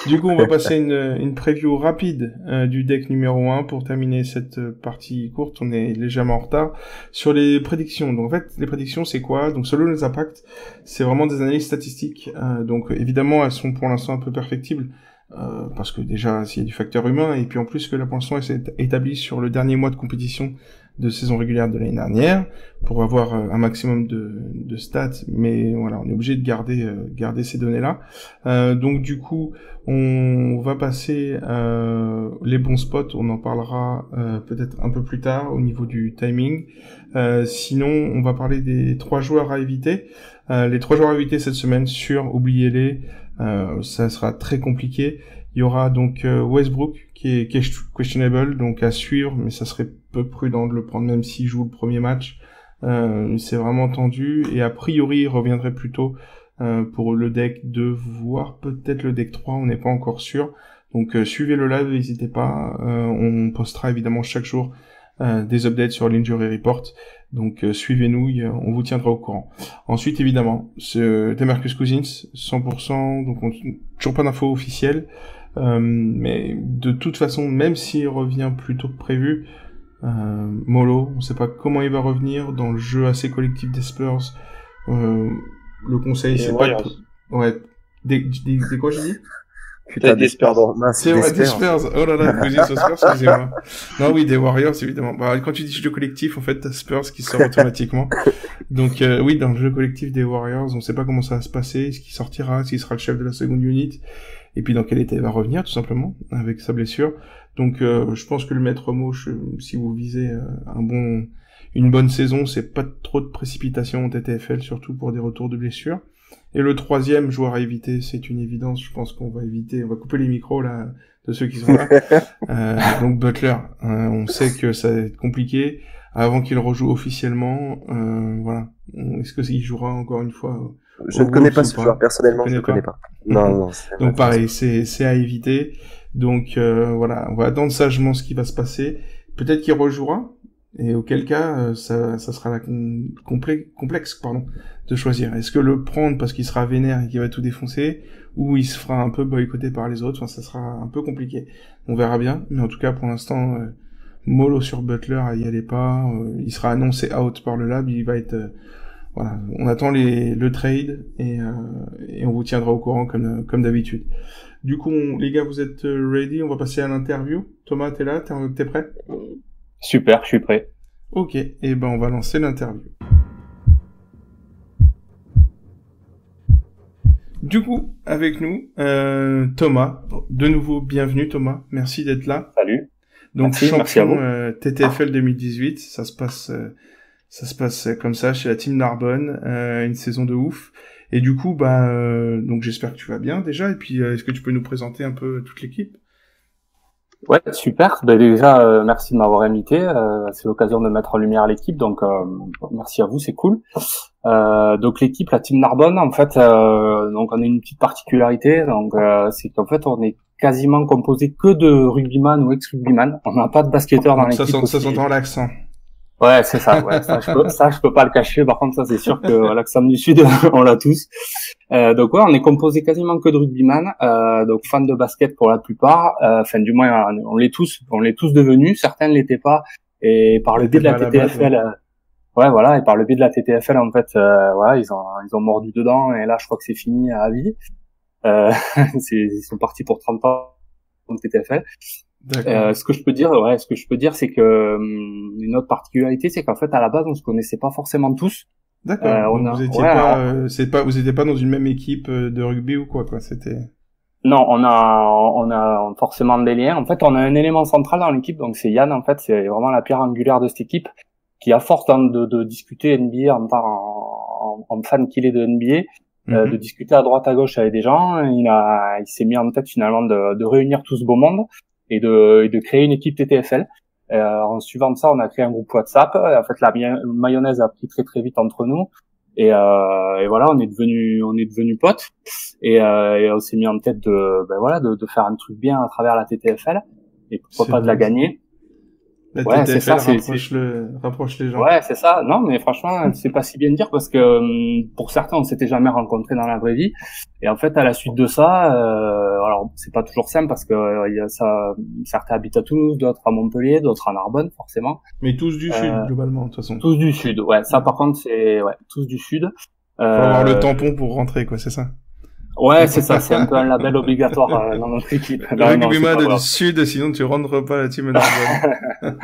Du coup, on va passer une preview rapide du deck numéro 1 pour terminer cette partie courte. On est légèrement en retard sur les prédictions. Donc en fait, les prédictions, c'est quoi? Donc selon les impacts, c'est vraiment des analyses statistiques. Donc évidemment, elles sont pour l'instant un peu perfectibles. Parce que déjà, s'il y a du facteur humain, et puis en plus que là, pour l'instant, elle s'est établie sur le dernier mois de compétition de saison régulière de l'année dernière, pour avoir un maximum de stats, mais voilà, on est obligé de garder ces données-là. Donc du coup, on va passer les bons spots, on en parlera peut-être un peu plus tard au niveau du timing. Sinon, on va parler des 3 joueurs à éviter. Les 3 joueurs à éviter cette semaine, oubliez-les. Ça sera très compliqué. Il y aura donc Westbrook qui est questionable, donc à suivre, mais ça serait peu prudent de le prendre même s'il joue le premier match. C'est vraiment tendu, et a priori il reviendrait plutôt pour le deck 2, voire peut-être le deck 3, on n'est pas encore sûr. Donc suivez le live, n'hésitez pas. On postera évidemment chaque jour des updates sur l'Injury Report. Donc suivez-nous, on vous tiendra au courant. Ensuite, évidemment, Demarcus Cousins, 100%, donc toujours pas d'infos officielles. Mais de toute façon, même s'il revient plus tôt que prévu, mollo, on sait pas comment il va revenir dans le jeu assez collectif des Spurs. Le conseil, c'est pas de... Ouais, des quoi j'ai dit? Putain, des Spurs. C'est vrai, des Spurs. Oh là là, Cousins aux Spurs, excusez-moi. Non, oui, des Warriors, évidemment. Bah, quand tu dis jeu collectif, en fait, t'as Spurs qui sort automatiquement. Donc, oui, dans le jeu collectif des Warriors, on sait pas comment ça va se passer, est-ce qu'il sortira, s'il sera le chef de la seconde unit. et puis dans quel état il va revenir tout simplement avec sa blessure. Donc je pense que le maître mot, si vous visez une bonne saison, c'est pas trop de précipitation en TTFL, surtout pour des retours de blessures. Et le troisième joueur à éviter, c'est une évidence, je pense qu'on va couper les micros là de ceux qui sont là. Donc Butler, on sait que ça va être compliqué avant qu'il rejoue officiellement. Voilà, est-ce qu'il jouera encore une fois? Je ne connais pas ce joueur personnellement, je ne connais pas. Non. Donc pareil, c'est à éviter. Donc voilà, on va attendre sagement ce qui va se passer. Peut-être qu'il rejouera, et auquel cas ça sera complexe de choisir. Est-ce que le prendre parce qu'il sera vénère et qu'il va tout défoncer, ou il se fera un peu boycotter par les autres? Enfin, ça sera un peu compliqué. On verra bien, mais en tout cas pour l'instant, mollo sur Butler, y allez pas. Il sera annoncé out par le lab, il va être voilà. On attend le trade et on vous tiendra au courant comme d'habitude. Du coup, les gars, vous êtes ready? On va passer à l'interview. Thomas, t'es là? T'es prêt? Super, je suis prêt. Ok, et ben on va lancer l'interview. Du coup, avec nous, Thomas. De nouveau, bienvenue Thomas. Merci d'être là. Salut. Donc merci à vous. TTFL 2018, ça se passe comme ça chez la team Narbonne, une saison de ouf. Et du coup, donc j'espère que tu vas bien déjà. Et puis, est-ce que tu peux nous présenter un peu toute l'équipe? Ouais, super. Déjà, merci de m'avoir invité. C'est l'occasion de mettre en lumière l'équipe, donc merci à vous, c'est cool. Donc l'équipe, la team Narbonne, en fait, donc on a une petite particularité, donc c'est qu'en fait on est quasiment composé que de rugbyman ou ex-rugbyman. On n'a pas de basketteur dans l'équipe. Ça s'entend l'accent. Ouais, c'est ça. Ouais, ça je peux pas le cacher. Par contre, ça c'est sûr que l'accent du sud, on l'a tous. Donc ouais, on est composé quasiment que de rugbyman, donc fans de basket pour la plupart. Enfin, du moins, on l'est tous devenus. Certains ne l'étaient pas. Et par le biais de la TTFL, ouais, voilà. Et par le biais de la TTFL, en fait, voilà, ils ont mordu dedans. Et là, je crois que c'est fini à vie. Ils sont partis pour 30 ans de TTFL. Ce que je peux dire, c'est que une autre particularité, c'est qu'en fait, à la base, on se connaissait pas forcément tous. D'accord. Vous étiez pas dans une même équipe de rugby ou quoi, c'était. Non, on a forcément des liens. En fait, on a un élément central dans l'équipe, donc c'est Yann. En fait, c'est vraiment la pierre angulaire de cette équipe, qui à force de discuter NBA en fan qu'il est de NBA, de discuter à droite à gauche avec des gens, il s'est mis en tête finalement de réunir tout ce beau monde et de créer une équipe TTFL. En suivant ça, on a créé un groupe WhatsApp. En fait, la mayonnaise a pris très très vite entre nous. Et voilà, on est devenus potes. Et on s'est mis en tête de faire un truc bien à travers la TTFL. Et pourquoi pas de la gagner. La TTFL rapproche les gens. Ouais, c'est ça. Non, mais franchement, c'est pas si bien de dire parce que pour certains, on s'était jamais rencontrés dans la vraie vie. Et en fait, à la suite de ça, alors c'est pas toujours simple parce que certains habitent à Toulouse, d'autres à Montpellier, d'autres à Narbonne, forcément. Mais tous du sud, globalement, de toute façon. Tous du sud, ouais. Ça, par contre, tous du sud. Faut avoir le tampon pour rentrer, quoi, c'est ça? Ouais, c'est ça, c'est un peu un label obligatoire dans notre équipe. Le rugbyman du sud, sinon tu rentres pas à la team Narbonne.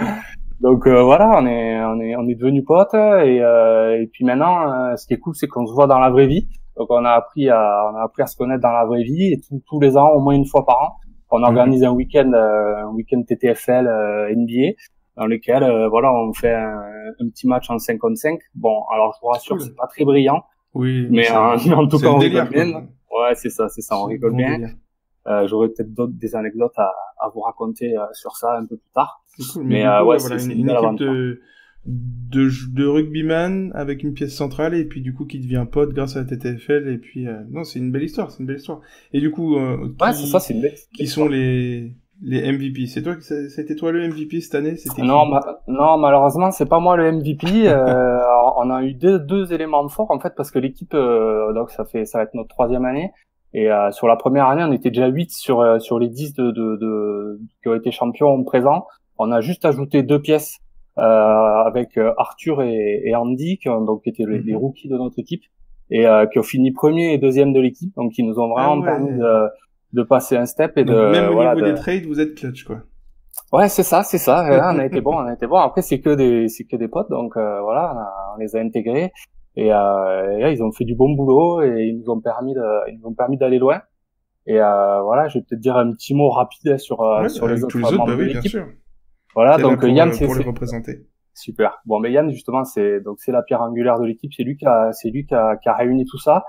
Donc voilà, on est devenus potes et puis maintenant, ce qui est cool, c'est qu'on se voit dans la vraie vie. Donc on a appris à se connaître dans la vraie vie et tous les ans, au moins une fois par an, on organise un week-end TTFL NBA dans lequel voilà, on fait un petit match en 5 contre 5. Bon, alors je vous rassure, cool. C'est pas très brillant. Oui, mais en tout cas on rigole bien. Quoi. Ouais, c'est ça, on rigole bien. J'aurais peut-être des anecdotes à vous raconter sur ça un peu plus tard. Cool, mais ouais, voilà, c'est une équipe de rugbyman avec une pièce centrale et puis du coup qui devient pote grâce à la TTFL et puis non, c'est une belle histoire. Et du coup ouais, c'est ça, c'est une belle histoire. Qui sont les MVP? C'était toi le MVP cette année? Non, malheureusement, c'est pas moi le MVP. On a eu deux éléments forts en fait parce que l'équipe, donc ça va être notre 3e année. Et sur la première année, on était déjà 8 sur les 10 qui ont été champions présents. On a juste ajouté 2 pièces avec Arthur et Andy qui ont étaient les rookies de notre équipe et qui ont fini premier et deuxième de l'équipe, donc qui nous ont vraiment permis de passer un step et donc, même au niveau des trades, vous êtes clutch, quoi. Ouais, c'est ça. On a été bon. Après, c'est que des potes, donc voilà, on les a intégrés et ils ont fait du bon boulot et ils nous ont permis d'aller loin. Et voilà, je vais peut-être dire un petit mot rapide sur les autres membres de l'équipe. Bien sûr. Voilà, donc Yann, pour les représenter. Super. Bon, mais Yann, justement, c'est la pierre angulaire de l'équipe. C'est lui qui a réuni tout ça.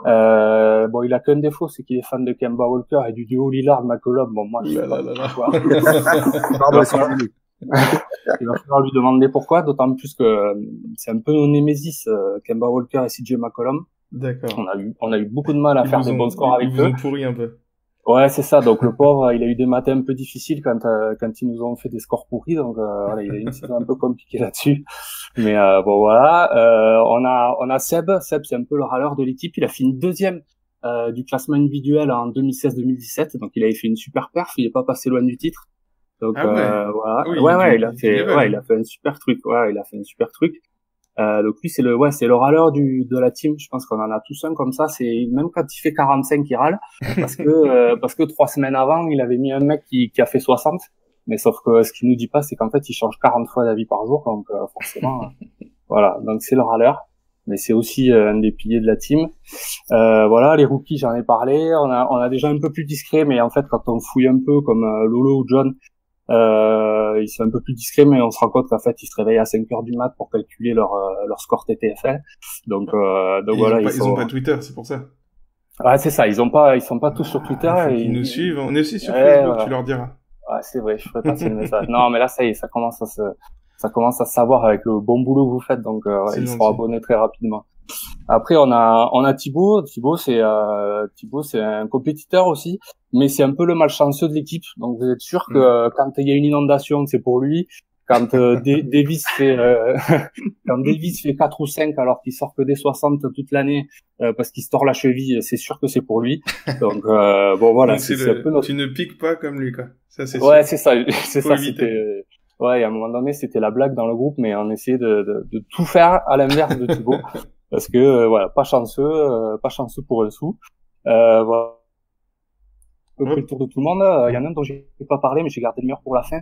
Bon, il a qu'un défaut, c'est qu'il est fan de Kemba Walker et du duo Lillard-McCollum. Bon, moi, je sais pas. Il va falloir lui demander pourquoi, d'autant plus que c'est un peu nos némésis, Kemba Walker et CJ McCollum. D'accord. On a eu beaucoup de mal à faire des bons scores avec eux. Ils vous ont pourri un peu. Ouais, c'est ça. Donc le pauvre, il a eu des matins un peu difficiles quand ils nous ont fait des scores pourris. Donc voilà, il a eu une saison un peu compliquée là-dessus. Mais bon voilà, on a Seb. Seb, c'est un peu le râleur de l'équipe. Il a fini deuxième du classement individuel en 2016-2017. Donc il avait fait une super perf. Il est pas passé loin du titre. Donc voilà. Oui, il a fait un super truc. Ouais, il a fait un super truc. Donc lui c'est le râleur de la team. Je pense qu'on en a tous un comme ça. C'est même quand il fait 45 il râle parce que 3 semaines avant il avait mis un mec qui a fait 60. Mais sauf que ce qu'il nous dit pas c'est qu'en fait il change 40 fois d'avis par jour. Donc forcément voilà. Donc c'est le râleur. Mais c'est aussi un des piliers de la team. Voilà, les rookies j'en ai parlé. On a déjà un peu plus discret, mais en fait quand on fouille un peu comme Lolo ou John. Ils sont un peu plus discrets, mais on se rend compte qu'en fait ils se réveillent à 5h du mat pour calculer leur score TTFL. Donc voilà, ils ont pas Twitter, c'est pour ça. Ouais, c'est ça, ils sont pas tous sur Twitter. Ils nous suivent, on est aussi sur Facebook, voilà. Tu leur diras. Ouais, c'est vrai, je ferai passer le message. Non, mais là ça y est, ça commence à se savoir avec le bon boulot que vous faites, donc voilà, ils seront abonnés très rapidement. Après on a Thibaut c'est un compétiteur aussi, mais c'est un peu le malchanceux de l'équipe. Donc vous êtes sûr que quand il y a une inondation, c'est pour lui. Quand Davis fait quand Davis fait 4 ou 5 alors qu'il sort que des 60 toute l'année parce qu'il se tord la cheville, c'est sûr que c'est pour lui. Donc bon voilà, c'est un peu notre... Tu ne piques pas comme lui quoi. Ça c'est sûr. Ouais, c'est ça, c'était ouais, à un moment donné, c'était la blague dans le groupe, mais on essayait de tout faire à l'inverse de Thibaut. Parce que voilà, pas chanceux pour un sou. Voilà. Le tour de tout le monde. Il y en a un dont j'ai pas parlé, mais j'ai gardé le meilleur pour la fin.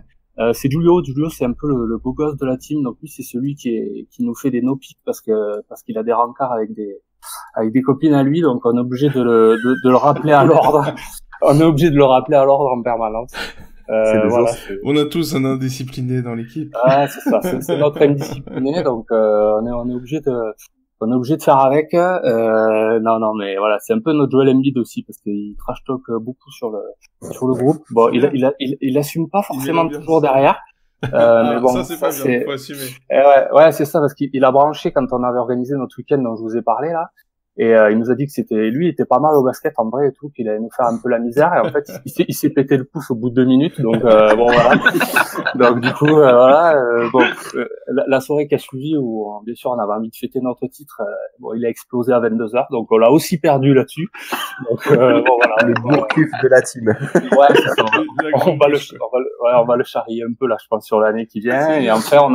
C'est Julio. Julio, c'est un peu le beau gosse de la team. Donc lui, c'est celui qui nous fait des no-pics parce qu'il a des rencarts avec des copines à lui. Donc on est obligé de le rappeler à l'ordre. On est obligé de le rappeler à l'ordre en permanence. Voilà, on a tous un indiscipliné dans l'équipe. Ah, c'est ça. C'est notre indiscipliné. Donc on est obligé de faire avec. Non, mais voilà, c'est un peu notre Joel Embiid aussi parce qu'il trash talk beaucoup sur le groupe. Bon, il assume pas forcément toujours derrière. Mais bon, ça c'est pas bien, faut assumer. Ouais, c'est ça parce qu'il a branché quand on avait organisé notre week-end dont je vous ai parlé là. Et il nous a dit que il était pas mal au basket en vrai et tout, qu'il allait nous faire un peu la misère. Et en fait, il s'est pété le pouce au bout de 2 minutes. Donc bon voilà. Donc du coup la soirée qui a suivi où bien sûr on avait envie de fêter notre titre, bon il a explosé à 22h. Donc on l'a aussi perdu là-dessus. Donc bon voilà, le bourcuf de la team. Ouais, c'est ça. On va le charrier un peu là, je pense, sur l'année qui vient. Et enfin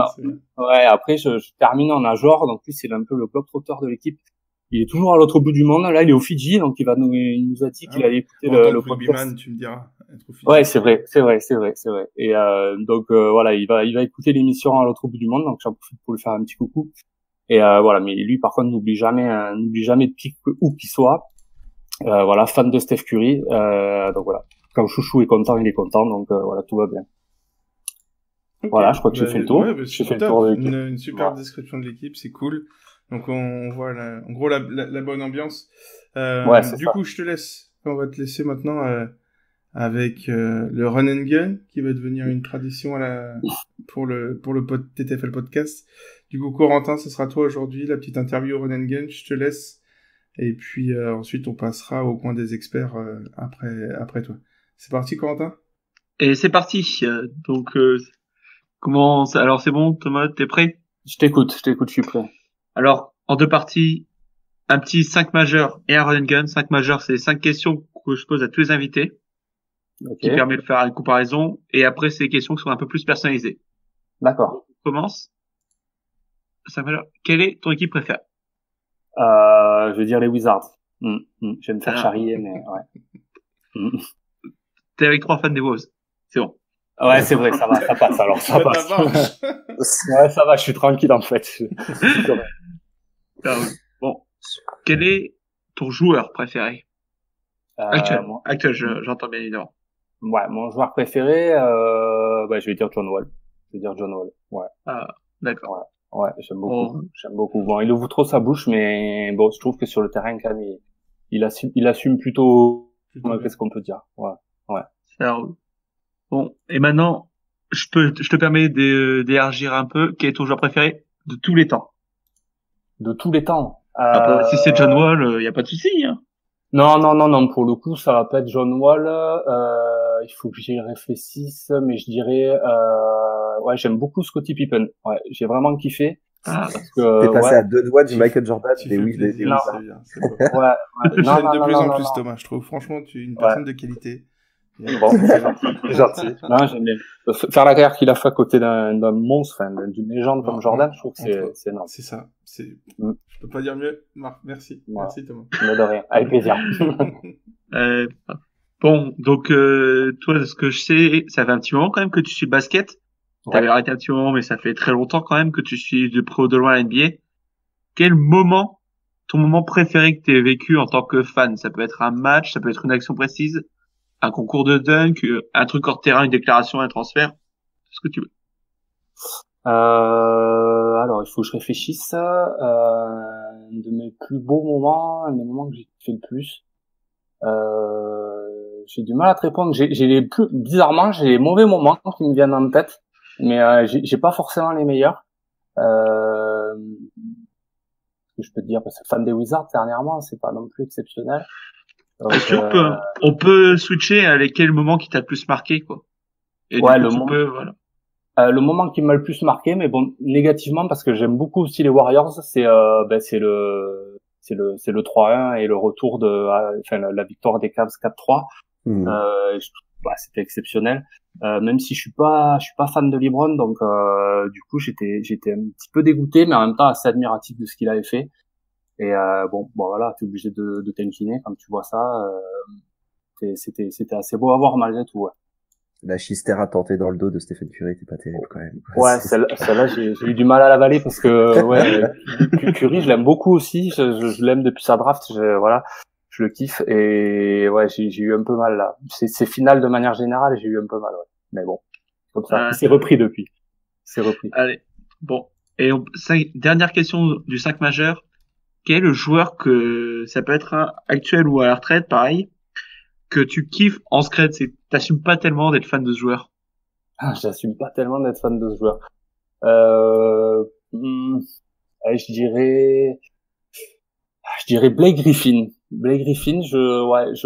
après je termine en nageur. Donc lui c'est un peu le globe-trotter de l'équipe. Il est toujours à l'autre bout du monde. Là, il est au Fidji, donc il nous a dit qu'il allait écouter le podcast. Tu me diras. Ouais, c'est vrai. Et donc voilà, il va écouter l'émission à l'autre bout du monde, donc j'en profite pour lui faire un petit coucou. Et voilà, mais lui, par contre, n'oublie jamais de pique où qu'il soit. Voilà, fan de Steph Curry. Donc voilà, quand Chouchou est content, il est content. Donc voilà, tout va bien. Okay. Voilà, je crois que j'ai fait le tour. Ouais, j'ai fait le tour de l'équipe. Une super description de l'équipe, c'est cool. Donc on voit en gros la bonne ambiance. Du coup, je te laisse. On va te laisser maintenant avec le Run and Gun qui va devenir une tradition pour le TTFL podcast. Du coup, Corentin, ce sera toi aujourd'hui, la petite interview au Run and Gun. Je te laisse. Et puis ensuite, on passera au coin des experts après toi. C'est parti, Corentin ? Et c'est parti. Donc alors c'est bon, Thomas, t'es prêt ? Je t'écoute, je suis prêt. Alors, en 2 parties, un petit 5 majeurs et un run and gun. 5 majeurs, c'est les 5 questions que je pose à tous les invités, qui permet de faire une comparaison. Et après, c'est des questions qui sont un peu plus personnalisées. D'accord. On commence. 5 majeurs. Quelle est ton équipe préférée ? Je vais dire les Wizards. Je vais me faire charrier, mais ouais. T'es avec 3 fans des Wolves. C'est bon. Ouais, c'est vrai, ça passe alors, ça passe. Ouais, ça va, je suis tranquille en fait. Bon, quel est ton joueur préféré ? Actuel, j'entends bien évidemment. Ouais, mon joueur préféré, je vais dire John Wall. Ouais. Ah, d'accord. Ouais, j'aime beaucoup. Bon, il ouvre trop sa bouche, mais bon, je trouve que sur le terrain, quand même, il assume plutôt, qu'est-ce qu'on peut dire. Ouais. Bon, et maintenant, je te permets d'élargir un peu. Quel est ton joueur préféré de tous les temps? De tous les temps. Si c'est John Wall, y a pas de souci, hein. Non, pour le coup, ça va pas être John Wall. Il faut que j'y réfléchisse, mais je dirais, j'aime beaucoup Scottie Pippen. Ouais, j'ai vraiment kiffé. Parce que, t'es passé à 2 doigts du Michael Jordan, des Wizards. Ouais. De plus en plus, Thomas, je trouve. Franchement, tu es une personne de qualité. Bon, c'est gentil. Non, j'aime bien. Faire la carrière qu'il a fait à côté d'un monstre, d'une légende comme Jordan, je trouve que c'est énorme. C'est ça. Je peux pas dire mieux. Marc, merci. Ouais. Merci, Thomas. De rien. Avec plaisir. Bon, donc, toi, de ce que je sais, ça fait un petit moment quand même que tu suis le basket. T'avais arrêté un petit moment, mais ça fait très longtemps quand même que tu suis de près ou de loin la NBA. Quel moment, ton moment préféré que t'aies vécu en tant que fan? Ça peut être un match, ça peut être une action précise, un concours de dunk, un truc hors terrain, une déclaration, un transfert, tout ce que tu veux. Alors, il faut que je réfléchisse. De mes plus beaux moments, des moments que j'ai fait le plus. J'ai du mal à te répondre. Bizarrement, j'ai les mauvais moments qui me viennent en tête, mais j'ai pas forcément les meilleurs. Ce que je peux te dire, parce que fan des Wizards dernièrement, c'est pas non plus exceptionnel. Est-ce on peut switcher à quel moment qui t'a le plus marqué, quoi? Et le moment qui m'a le plus marqué, mais bon, négativement, parce que j'aime beaucoup aussi les Warriors, c'est le 3-1 et le retour la victoire des Cavs 4-3. C'était exceptionnel. Même si je suis pas fan de LeBron, donc du coup j'étais un petit peu dégoûté, mais en même temps assez admiratif de ce qu'il avait fait. Et voilà, t'es obligé de t'incliner quand tu vois ça. C'était assez beau à voir malgré tout. Ouais. La chistère à tenter dans le dos de Stephen Curry, t'es pas terrible quand même. Ouais, celle-là j'ai eu du mal à l'avaler parce que Curry, je l'aime beaucoup aussi. Je l'aime depuis sa draft. Je le kiffe et ouais, j'ai eu un peu mal là. C'est final de manière générale, j'ai eu un peu mal. Ouais. Mais bon, comme ça, c'est repris depuis. C'est repris. Allez, bon. Et dernière question du 5 majeur. Quel est le joueur que ça peut être actuel ou à la retraite, pareil, que tu kiffes en secret, t'assumes pas tellement d'être fan de ce joueur? J'assume pas tellement d'être fan de ce joueur. Je dirais Blake Griffin. Blake Griffin,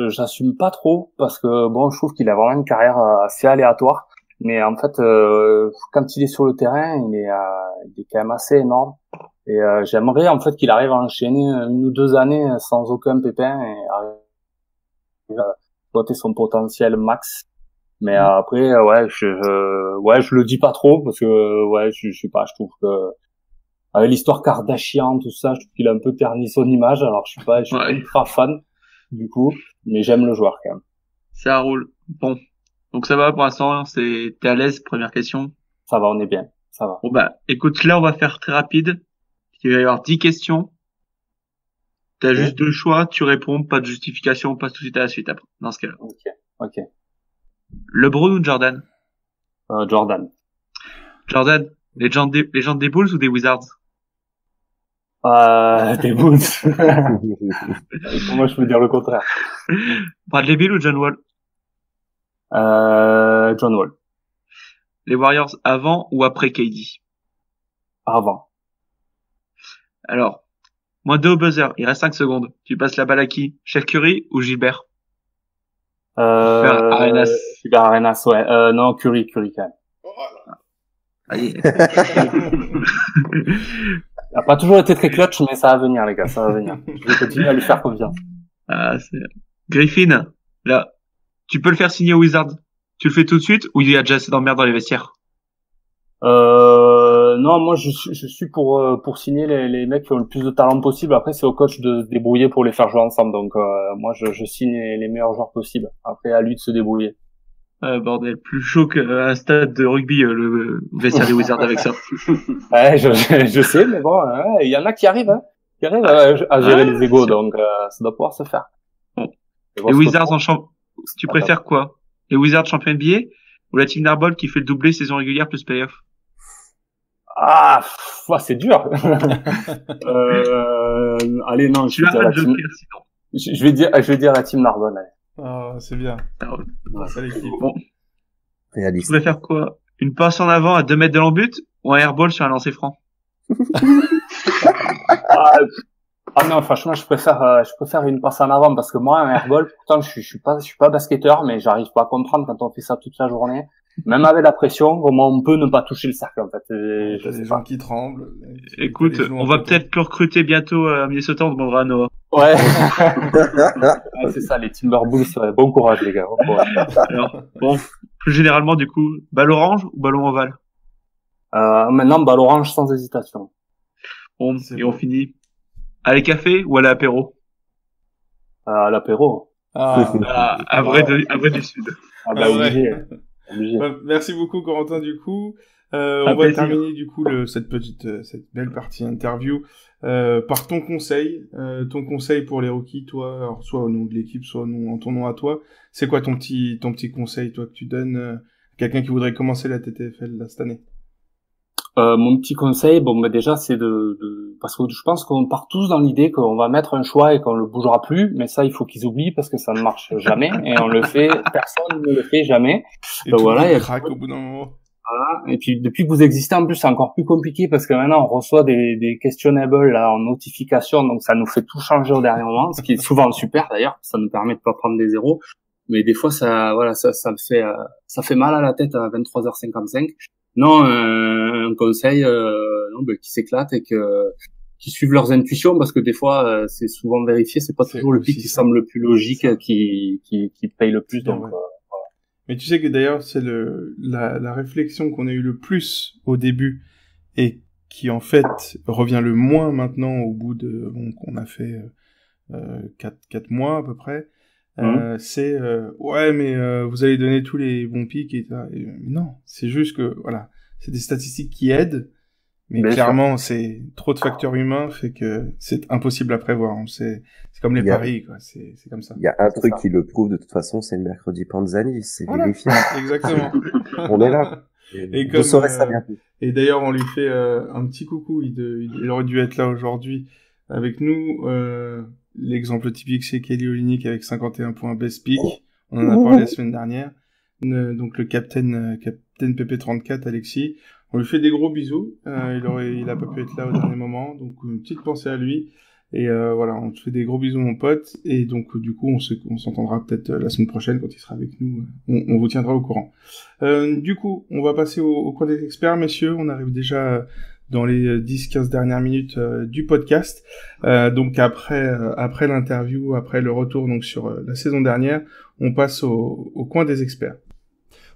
j'assume pas trop parce que bon, je trouve qu'il a vraiment une carrière assez aléatoire. Mais en fait, quand il est sur le terrain, il est quand même assez énorme. Et j'aimerais en fait qu'il arrive à enchaîner 1 ou 2 années sans aucun pépin et arrive à exploiter son potentiel max. Mais après, je le dis pas trop parce que je sais pas, je trouve que avec l'histoire Kardashian, tout ça, je trouve qu'il a un peu terni son image. Alors je suis pas ultra fan du coup, mais j'aime le joueur quand même. Ça roule. Bon, donc ça va pour l'instant. T'es à l'aise? Première question. Ça va, on est bien. Ça va. Bon écoute, là on va faire très rapide. Il va y avoir 10 questions. T'as juste 2 choix, tu réponds, pas de justification, passe tout de suite à la suite après, dans ce cas-là. Ok. LeBron ou Jordan? Jordan. Jordan, légende des Bulls ou des Wizards? Des Bulls. Moi, je peux dire le contraire. Bradley Beal ou John Wall? John Wall. Les Warriors avant ou après KD? Avant. Alors, -2 au buzzer, il reste 5 secondes. Tu passes la balle à qui? Chef Curry ou Gilbert? Arenas. Gilbert Arenas, ouais. Non, Curry quand même. Allez. Il a pas toujours été très clutch, mais ça va venir, les gars, ça va venir. Je vais continuer à lui faire confiance. Griffin, là, tu peux le faire signer aux Wizards. Tu le fais tout de suite ou il y a déjà assez d'emmerde dans les vestiaires? Non, moi je suis pour signer les mecs qui ont le plus de talent possible. Après c'est au coach de se débrouiller pour les faire jouer ensemble. Donc moi je signe les meilleurs joueurs possibles. Après à lui de se débrouiller. Bordel, plus chaud qu'un stade de rugby le vestiaire des Wizards avec ça. Ouais, je sais, mais bon, il y en a qui arrivent à gérer les égos, donc ça doit pouvoir se faire. Bon. Les Wizards tu préfères quoi? Les Wizards champions NBA ou la team Narbol qui fait le doublé saison régulière plus playoff? Ah, c'est dur. Allez, non, je vais dire la team Narbonne. Ah, c'est bien. Ça l'équipe. Bon. Tu préfères quoi? Une passe en avant à 2 mètres de l'embut ou un airball sur un lancer franc? Ah non, franchement, je préfère une passe en avant parce que moi, un airball, pourtant, je suis pas basketteur, mais j'arrive pas à comprendre quand on fait ça toute la journée. Même avec la pression, comment on peut ne pas toucher le cercle, en fait. T'as des gens qui tremblent. Écoute, on va peut-être le recruter bientôt à Minnesota, on demandera à Noah. Ouais. C'est ça, les Timberwolves, bon courage, les gars. Bon courage. Alors, bon, plus généralement, du coup, balle orange ou ballon ovale? Maintenant, balle orange sans hésitation. Bon, et on finit. Aller café ou aller apéro? À l'apéro. À vrai du Sud. Ah bah obligé. Merci beaucoup, Corentin, du coup. On va terminer, du coup, cette belle partie interview, par ton conseil pour les rookies, toi, alors, soit au nom de l'équipe, soit en ton nom à toi. C'est quoi ton petit conseil, toi, que tu donnes à quelqu'un qui voudrait commencer la TTFL, là, cette année? Mon petit conseil, bon, bah, déjà, c'est parce que je pense qu'on part tous dans l'idée qu'on va mettre un choix et qu'on le bougera plus, mais ça, il faut qu'ils oublient parce que ça ne marche jamais et on le fait, personne ne le fait jamais. Et voilà, il craque au bout d'un moment. Voilà. Et puis, depuis que vous existez, en plus, c'est encore plus compliqué parce que maintenant, on reçoit des questionnables, là, en notification, donc ça nous fait tout changer au dernier moment, ce qui est souvent super, d'ailleurs, ça nous permet de pas prendre des zéros. Mais des fois, ça fait mal à la tête à 23h55. Non, un conseil, qui s'éclate et qui suivent leurs intuitions parce que des fois c'est souvent vérifié, c'est pas toujours le pic qui semble le plus logique qui paye le plus. Donc voilà. Mais tu sais que d'ailleurs c'est la réflexion qu'on a eu le plus au début et qui en fait revient le moins maintenant au bout de qu'on a fait 4 mois à peu près. C'est ouais mais vous allez donner tous les bons pics et non, c'est juste que voilà, c'est des statistiques qui aident, mais clairement c'est trop de facteurs humains fait que c'est impossible à prévoir. C'est comme les paris quoi, c'est comme ça. Il y a un truc qui le prouve de toute façon, c'est le mercredi Panzani, c'est vérifié. Exactement. On est là. Et vous saurez ça bientôt. Et d'ailleurs on lui fait un petit coucou, il aurait dû être là aujourd'hui avec nous. L'exemple typique, c'est Kelly Olynyk avec 51 points best pick. On en a parlé la semaine dernière. Donc le captain PP34, Alexis. On lui fait des gros bisous. Il a pas pu être là au dernier moment. Donc une petite pensée à lui. Et voilà, on te fait des gros bisous, mon pote. Et donc du coup, on s'entendra peut-être la semaine prochaine quand il sera avec nous. On vous tiendra au courant. Du coup, on va passer au coin des experts, messieurs. On arrive déjà dans les 10-15 dernières minutes du podcast. Donc après l'interview, après le retour donc sur la saison dernière, on passe au coin des experts.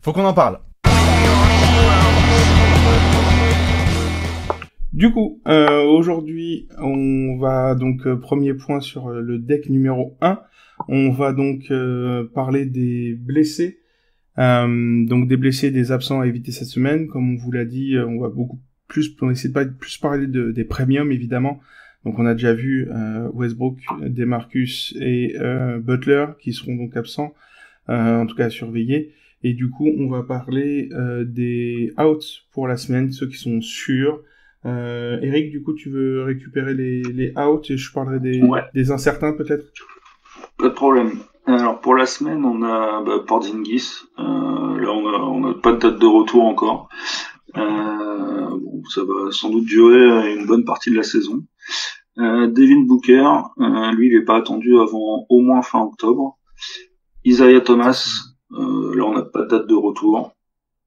Faut qu'on en parle. Du coup, aujourd'hui, on va donc premier point sur le deck numéro 1. On va donc parler des blessés. Donc des blessés, des absents à éviter cette semaine. Comme on vous l'a dit, on va essayer de plus parler des premiums évidemment. Donc on a déjà vu Westbrook, DeMarcus et Butler qui seront donc absents, en tout cas à surveiller. Et du coup on va parler des outs pour la semaine, ceux qui sont sûrs. Eric, du coup tu veux récupérer les outs et je parlerai des incertains peut-être. Pas de problème. Alors pour la semaine on a Porzingis. Là on a pas de date de retour encore. Ça va sans doute durer une bonne partie de la saison. Devin Booker, lui, il est pas attendu avant au moins fin octobre. Isaiah Thomas, là, on n'a pas de date de retour.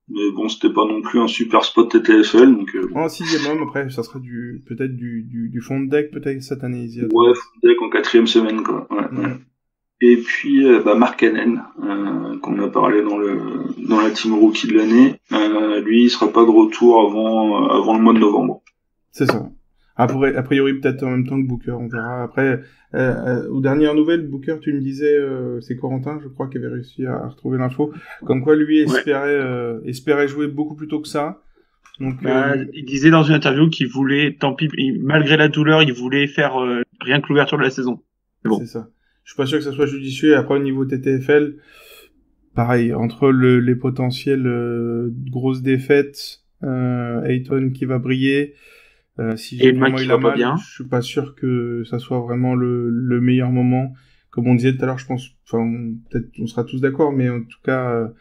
Mais bon, c'était pas non plus un super spot TTFL, donc. En sixième homme, après, ça serait peut-être du fond de deck, peut-être cette année, Isaiah. Ouais, fond de deck en 4e semaine, quoi. Ouais. Et puis Mark Cannon, qu'on a parlé dans la team rookie de l'année, lui il sera pas de retour avant le mois de novembre. C'est ça. A priori peut-être en même temps que Booker, on verra. Après, aux dernières nouvelles, Booker, tu me disais, c'est Corentin, je crois, qui avait réussi à retrouver l'info, comme quoi lui espérait jouer beaucoup plus tôt que ça. Donc, il disait dans une interview qu'il voulait, tant pis, malgré la douleur, il voulait faire rien que l'ouverture de la saison. C'est bon. C'est ça. suis pas sûr que ça soit judicieux. Après, au niveau TTFL, pareil, entre les potentielles grosses défaites, Ayton qui va briller, si Et le match vraiment qui il a va pas mal, bien. je suis pas sûr que ça soit vraiment le meilleur moment. Comme on disait tout à l'heure, je pense, enfin, peut-être on sera tous d'accord, mais en tout cas,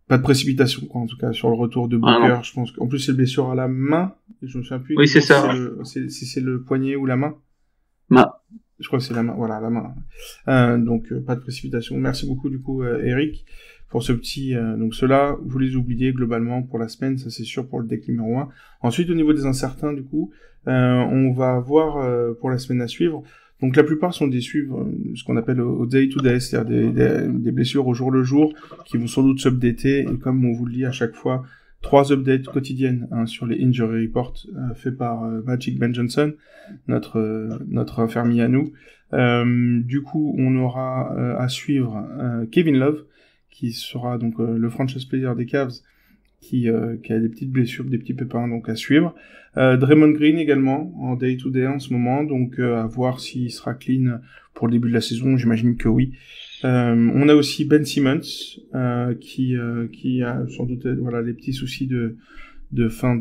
pas de précipitation, quoi, en tout cas, sur le retour de Booker. Je pense qu'en plus, c'est le blessure à la main. Et je me souviens plus. Oui, c'est ça. Si c'est le poignet ou la main. Main. Je crois que c'est la main. Voilà, la main. Donc, pas de précipitation. Merci beaucoup, du coup, Eric, pour ce petit, donc ceux-là, vous les oubliez globalement pour la semaine, ça c'est sûr pour le deck numéro 1. Ensuite, au niveau des incertains, du coup, on va voir pour la semaine à suivre. Donc la plupart sont des suivre ce qu'on appelle au day to day, c'est-à-dire des blessures au jour le jour qui vont sans doute s'updater, et comme on vous le dit à chaque fois, 3 updates quotidiennes sur les injury reports faits par Magic Ben Johnson, notre infirmier à nous. Du coup, on aura à suivre Kevin Love, qui sera donc le franchise player des Cavs, qui a des petites blessures, des petits pépins, donc à suivre. Draymond Green également, en day-to-day en ce moment, donc à voir s'il sera clean pour le début de la saison, j'imagine que oui. On a aussi Ben Simmons, qui a sans doute voilà, les petits soucis de fin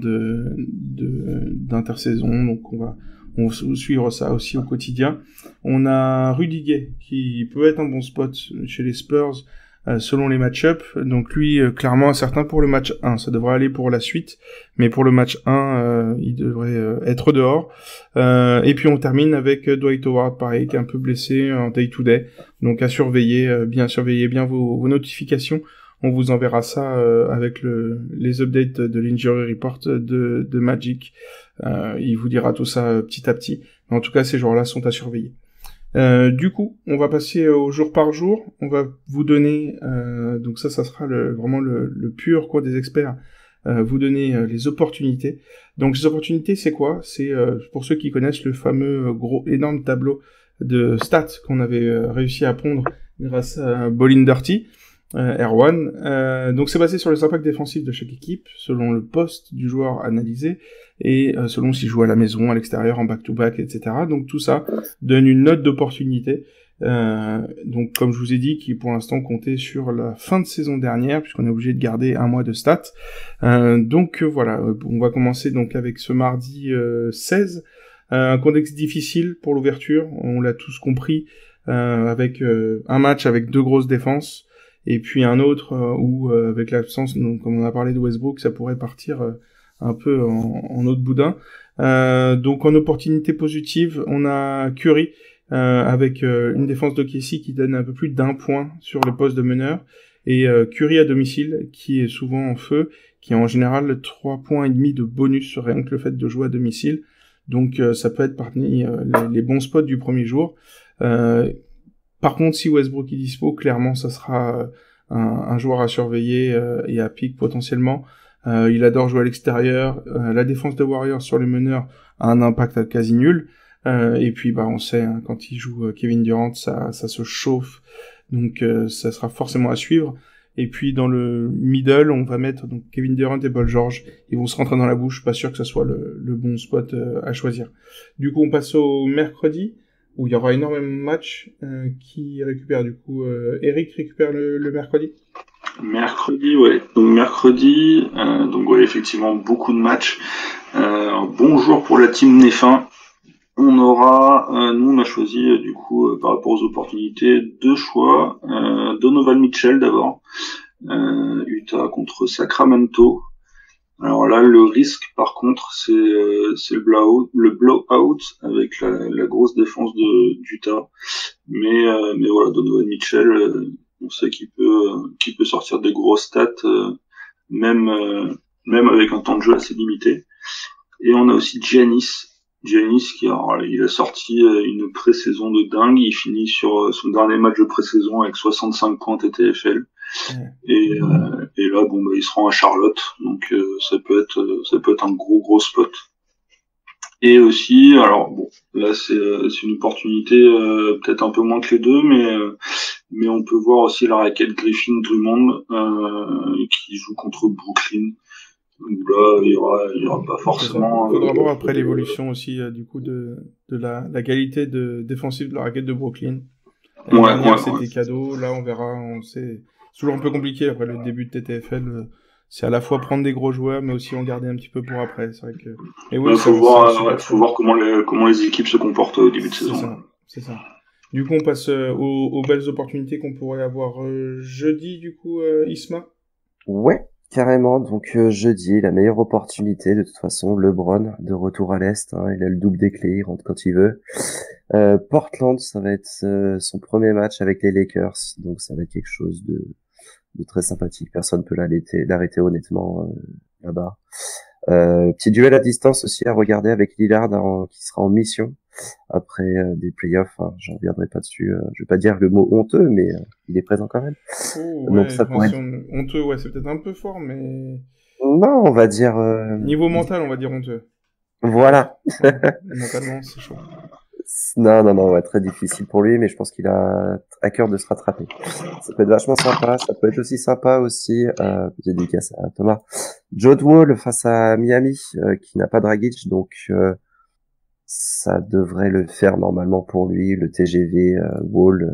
d'intersaison, donc on va suivre ça aussi au quotidien. On a Rudy Gay, qui peut être un bon spot chez les Spurs, selon les match-up. Donc lui, clairement incertain pour le match 1. Ça devrait aller pour la suite, mais pour le match 1, il devrait être dehors. Et puis on termine avec Dwight Howard, pareil, qui est un peu blessé en day-to-day. Donc à surveiller, surveillez bien vos notifications. On vous enverra ça avec les updates de l'injury report de Magic. Il vous dira tout ça petit à petit. Mais en tout cas, ces jours-là sont à surveiller. Du coup, on va passer au jour par jour. On va vous donner, donc ça sera vraiment le pur quoi des experts. Vous donner les opportunités. Donc les opportunités, c'est quoi? C'est pour ceux qui connaissent le fameux énorme tableau de stats qu'on avait réussi à pondre grâce à Ballin' Dirty. R1. Donc c'est basé sur les impacts défensifs de chaque équipe, selon le poste du joueur analysé, et selon s'il joue à la maison, à l'extérieur, en back-to-back, etc. Donc tout ça donne une note d'opportunité. Donc comme je vous ai dit, qui pour l'instant comptait sur la fin de saison dernière, puisqu'on est obligé de garder un mois de stats. Donc voilà, on va commencer donc avec ce mardi 16. Un contexte difficile pour l'ouverture, on l'a tous compris, avec un match avec 2 grosses défenses, et puis un autre où avec l'absence, comme on a parlé de Westbrook, ça pourrait partir un peu en autre boudin. Donc en opportunité positive, on a Curry avec une défense d'OKC qui donne un peu plus d'1 point sur le poste de meneur, et Curry à domicile qui est souvent en feu, qui a en général 3,5 points de bonus sur rien que le fait de jouer à domicile. Donc ça peut être parmi les bons spots du premier jour. Par contre, si Westbrook est dispo, clairement, ça sera un joueur à surveiller et à pick potentiellement. Il adore jouer à l'extérieur. La défense de Warriors sur les meneurs a un impact quasi nul. Et puis, on sait, quand il joue Kevin Durant, ça se chauffe. Donc, ça sera forcément à suivre. Et puis, dans le middle, on va mettre donc Kevin Durant et Paul George. Ils vont se rentrer dans la bouche. Pas sûr que ce soit le bon spot à choisir. Du coup, on passe au mercredi, où il y aura énormément de matchs. Qui récupère du coup Eric récupère le mercredi. Mercredi, ouais. Donc mercredi, effectivement beaucoup de matchs. Bon jour pour la team Néfin. On aura, nous on a choisi du coup par rapport aux opportunités 2 choix. Donovan Mitchell d'abord, Utah contre Sacramento. Alors là, le risque, par contre, c'est le blowout avec la grosse défense d'Utah. Mais voilà, Donovan Mitchell, on sait qu'il peut sortir des grosses stats, même avec un temps de jeu assez limité. Et on a aussi Giannis qui il a sorti une pré-saison de dingue. Il finit sur son dernier match de pré-saison avec 65 points TTFL. Et là, il se rend à Charlotte, donc ça peut être un gros spot. Et aussi, là c'est une opportunité peut-être un peu moins que les deux, mais on peut voir aussi la raquette Griffin-Drummond qui joue contre Brooklyn. Donc là, il y aura pas forcément. Il faudra voir après l'évolution aussi du coup de la qualité défensive de la raquette de Brooklyn. C'était cadeau. Là, on verra. C'est toujours un peu compliqué après le début de TTFL. C'est à la fois prendre des gros joueurs, mais aussi en garder un petit peu pour après. C'est vrai que. Et oui, faut voir comment les équipes se comportent au début de saison. C'est ça. Du coup, on passe aux belles opportunités qu'on pourrait avoir jeudi. Du coup, Isma. Ouais. Carrément, donc jeudi, la meilleure opportunité de toute façon, LeBron de retour à l'Est, hein, il a le double des clés, il rentre quand il veut. Portland, ça va être son premier match avec les Lakers, donc ça va être quelque chose de très sympathique, personne peut l'arrêter honnêtement là-bas. Petit duel à distance aussi à regarder avec Lillard qui sera en mission après des playoffs, hein, j'en reviendrai pas dessus, je vais pas dire le mot honteux, mais il est présent quand même. Donc ça pourrait être... honteux, ouais, c'est peut-être un peu fort, mais non, on va dire niveau mental, on va dire honteux. Voilà. Mentalement, c'est chaud. Non, ouais, très difficile pour lui, mais je pense qu'il a à cœur de se rattraper. Ça peut être vachement sympa, ça peut être aussi sympa aussi, petite dédicace à Thomas. John Wall face à Miami, qui n'a pas Dragic, donc ça devrait le faire normalement pour lui, le TGV Wall.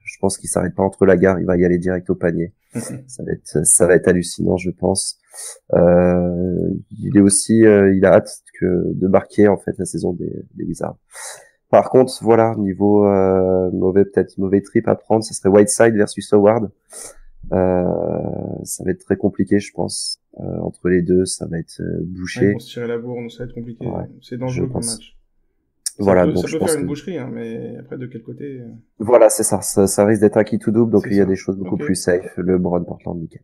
Je pense qu'il s'arrête pas entre la gare, il va y aller direct au panier. Ça va être hallucinant, je pense. Il est aussi, il a hâte de marquer en fait la saison des Wizards. Par contre, voilà, niveau mauvais trip à prendre, ça serait Whiteside versus Howard. Ça va être très compliqué, je pense. Entre les deux, ça va être bouché. Ils vont se tirer la bourre, donc ça va être compliqué. Ouais, c'est dangereux comme match. Voilà, donc ça peut faire une boucherie, hein, mais après de quel côté Voilà, c'est ça. Ça risque d'être un qui tout double, donc il y a des choses beaucoup plus safe. LeBron, Portland, nickel.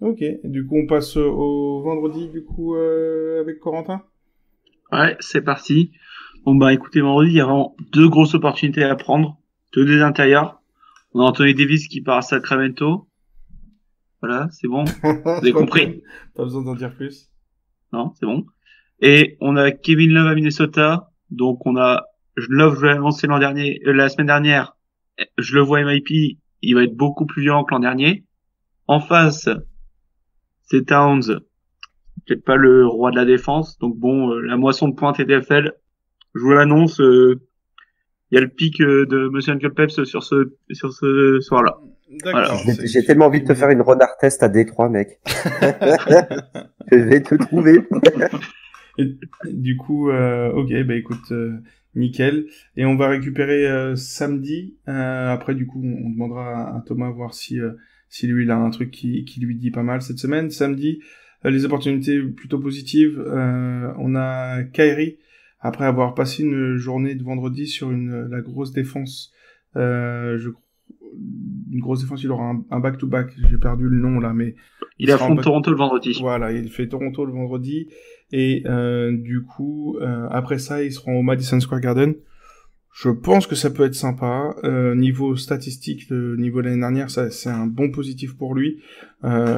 Ok. Et du coup, on passe au vendredi, du coup, avec Corentin. Ouais, c'est parti. Bon bah écoutez, vendredi, il y a vraiment deux grosses opportunités à prendre, deux des intérieurs. On a Anthony Davis qui part à Sacramento. Voilà, c'est bon. Vous avez compris? Pas besoin d'en dire plus. Non, c'est bon. Et on a Kevin Love à Minnesota. Donc on a Love, je l'ai annoncé la semaine dernière. Je le vois MIP, il va être beaucoup plus violent que l'an dernier. En face, c'est Towns, peut-être pas le roi de la défense. Donc bon, la moisson de points TTFL. Je vous l'annonce, il y a le pic de Monsieur Uncle Peps sur ce soir-là. D'accord. Voilà. J'ai tellement envie de te faire une renard test à Détroit, mec. Je vais te trouver. Et, du coup, ok, bah écoute, nickel. Et on va récupérer samedi. Après, du coup, on demandera à Thomas voir si lui il a un truc qui lui dit pas mal cette semaine. Samedi, les opportunités plutôt positives. On a Kyrie. Après avoir passé une journée de vendredi sur la grosse défense, une grosse défense, il aura un back-to-back, j'ai perdu le nom là, mais... Il affronte Toronto le vendredi. Voilà, il fait Toronto le vendredi, et du coup, après ça, ils seront au Madison Square Garden. Je pense que ça peut être sympa. Niveau statistique, le niveau de l'année dernière, c'est un bon positif pour lui,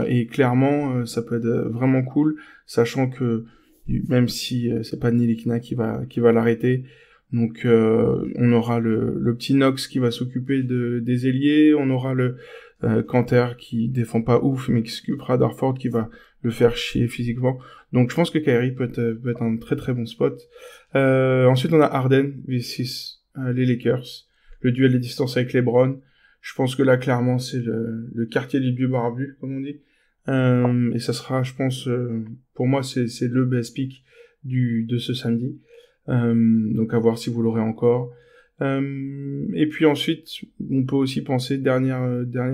et clairement, ça peut être vraiment cool, sachant que même si c'est pas Nilikina qui va l'arrêter. Donc on aura le petit Knox qui va s'occuper des ailiers, on aura le Kanter qui défend pas ouf mais qui s'occupera d'Harford qui va le faire chier physiquement. Donc je pense que Kyrie peut être un très très bon spot. Ensuite on a Harden vs les Lakers, le duel des distances avec LeBron. Je pense que là clairement c'est le quartier du vieux barbu comme on dit. Et ça sera, je pense, pour moi, c'est le best pick de ce samedi. Donc à voir si vous l'aurez encore. Et puis ensuite, on peut aussi penser, dernier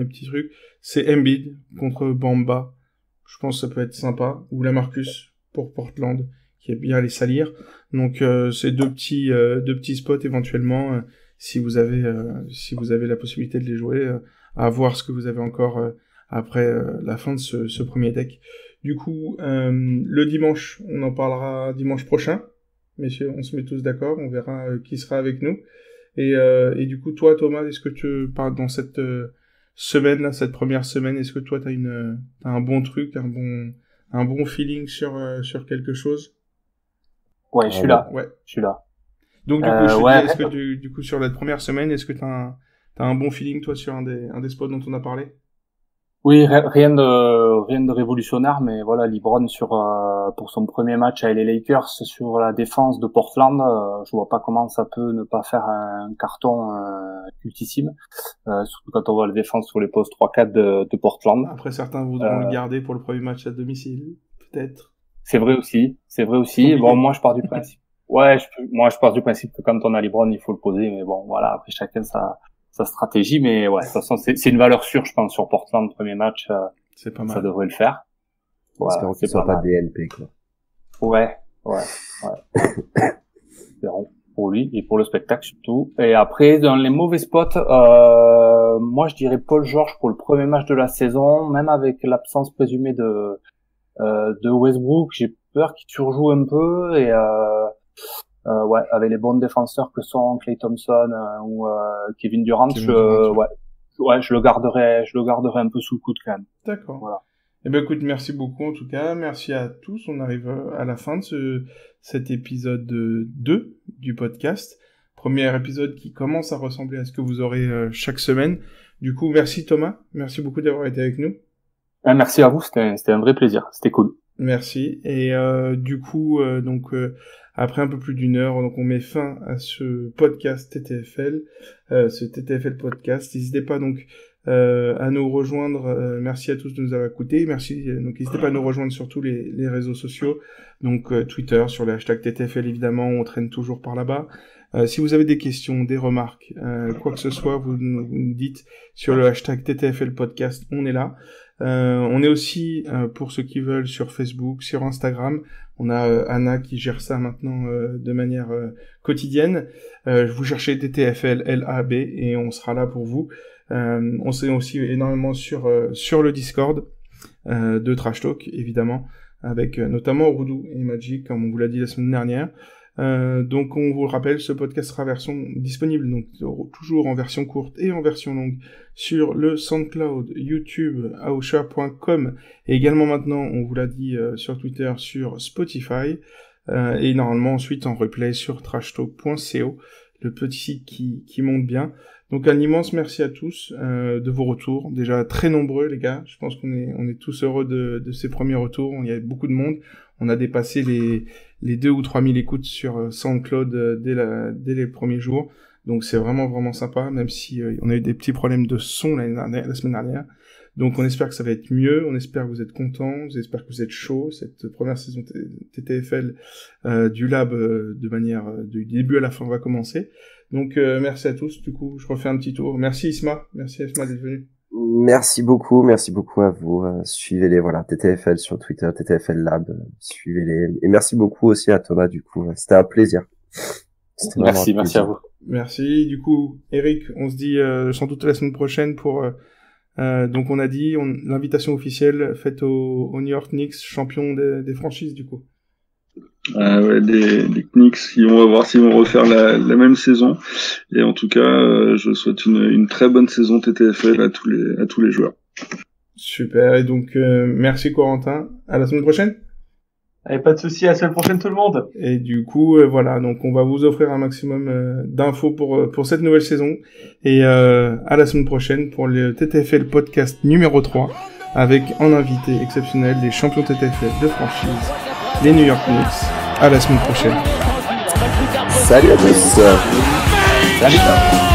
petit truc, c'est Embiid contre Bamba. Je pense que ça peut être sympa. Ou Lamarcus pour Portland, qui aime bien les salir. Donc c'est deux petits spots éventuellement, si vous avez la possibilité de les jouer, à voir ce que vous avez encore après la fin de ce premier deck. Du coup, le dimanche, on en parlera dimanche prochain. Messieurs, on se met tous d'accord, on verra qui sera avec nous. Et du coup, toi, Thomas, est-ce que tu parles dans cette semaine là, cette première semaine, est-ce que toi t'as un bon truc, un bon feeling sur quelque chose? Ouais, je suis là. Ouais, je suis là. Donc du coup, est-ce que du coup sur la première semaine, est-ce que t'as un bon feeling toi sur un des spots dont on a parlé? Oui, rien de révolutionnaire, mais voilà, LeBron pour son premier match avec les Lakers sur la défense de Portland, je vois pas comment ça peut ne pas faire un carton cultissime, surtout quand on voit la défense sur les postes 3-4 de Portland. Après, certains voudront le garder pour le premier match à domicile, peut-être. C'est vrai aussi. Bon, moi je pars du principe. Ouais, je pars du principe que quand on a LeBron, il faut le poser, mais bon, voilà, après chacun sa stratégie, mais ouais, de toute façon, c'est une valeur sûre, je pense, sur Portland, premier match, c'est pas mal. Ça devrait le faire. Voilà, espérons qu'il soit pas DNP, quoi. Ouais. Espérons, pour lui et pour le spectacle surtout. Et après, dans les mauvais spots, moi, je dirais Paul George pour le premier match de la saison, même avec l'absence présumée de Westbrook, j'ai peur qu'il surjoue un peu et, ouais, avec les bons défenseurs que sont Klay Thompson ou Kevin Durant, je le garderai un peu sous le coude quand même. D'accord. Voilà. Eh ben écoute, merci beaucoup en tout cas, merci à tous. On arrive à la fin de cet épisode 2 du podcast. Premier épisode qui commence à ressembler à ce que vous aurez chaque semaine. Du coup, merci Thomas, merci beaucoup d'avoir été avec nous. Merci à vous, c'était un vrai plaisir, c'était cool. Merci. Et du coup, après un peu plus d'une heure, donc on met fin à ce podcast TTFL, ce TTFL podcast. N'hésitez pas donc à nous rejoindre. Merci à tous de nous avoir écoutés. Merci. Donc n'hésitez pas à nous rejoindre sur tous les réseaux sociaux. Donc Twitter sur le hashtag TTFL évidemment, on traîne toujours par là-bas. Si vous avez des questions, des remarques, quoi que ce soit, vous nous dites sur le hashtag TTFL podcast. On est là. On est aussi, pour ceux qui veulent, sur Facebook, sur Instagram. On a Anna qui gère ça maintenant de manière quotidienne. Vous cherchez TTFL LAB et on sera là pour vous. On est aussi énormément sur le Discord de Trash Talk, évidemment, avec notamment Roudou et Magic, comme on vous l'a dit la semaine dernière. Donc on vous le rappelle, ce podcast sera disponible donc toujours en version courte et en version longue sur le SoundCloud, YouTube, aosha.com et également maintenant, on vous l'a dit sur Twitter, sur Spotify et normalement ensuite en replay sur trashtalk.co, le petit site qui monte bien. Donc un immense merci à tous de vos retours, déjà très nombreux les gars, je pense qu'on est tous heureux de ces premiers retours, il y a beaucoup de monde, on a dépassé les 2 ou 3 000 écoutes sur SoundCloud dès les premiers jours, donc c'est vraiment sympa, même si on a eu des petits problèmes de son la semaine dernière, donc on espère que ça va être mieux, on espère que vous êtes contents, on espère que vous êtes chauds, cette première saison TTFL du Lab de manière du début à la fin va commencer. Donc merci à tous, du coup je refais un petit tour. Merci Isma d'être venu. Merci beaucoup à vous. Suivez-les, voilà, TTFL sur Twitter, TTFL Lab, suivez-les. Et merci beaucoup aussi à Thomas, du coup, c'était un plaisir. Merci à vous. Merci, du coup, Eric, on se dit sans doute la semaine prochaine pour... donc on a dit l'invitation officielle faite au New York Knicks, champion des franchises, du coup. Ouais, des Knicks on va voir s'ils vont refaire la même saison. Et en tout cas, je souhaite une très bonne saison TTFL à tous les joueurs. Super. Et donc, merci Corentin. À la semaine prochaine. Allez, pas de souci. À la semaine prochaine tout le monde. Et du coup, voilà. Donc, on va vous offrir un maximum d'infos pour cette nouvelle saison. Et à la semaine prochaine pour le TTFL podcast numéro 3 avec en invité exceptionnel des champions TTFL de franchise, les New York Knicks. À la semaine prochaine. Salut à tous. Salut.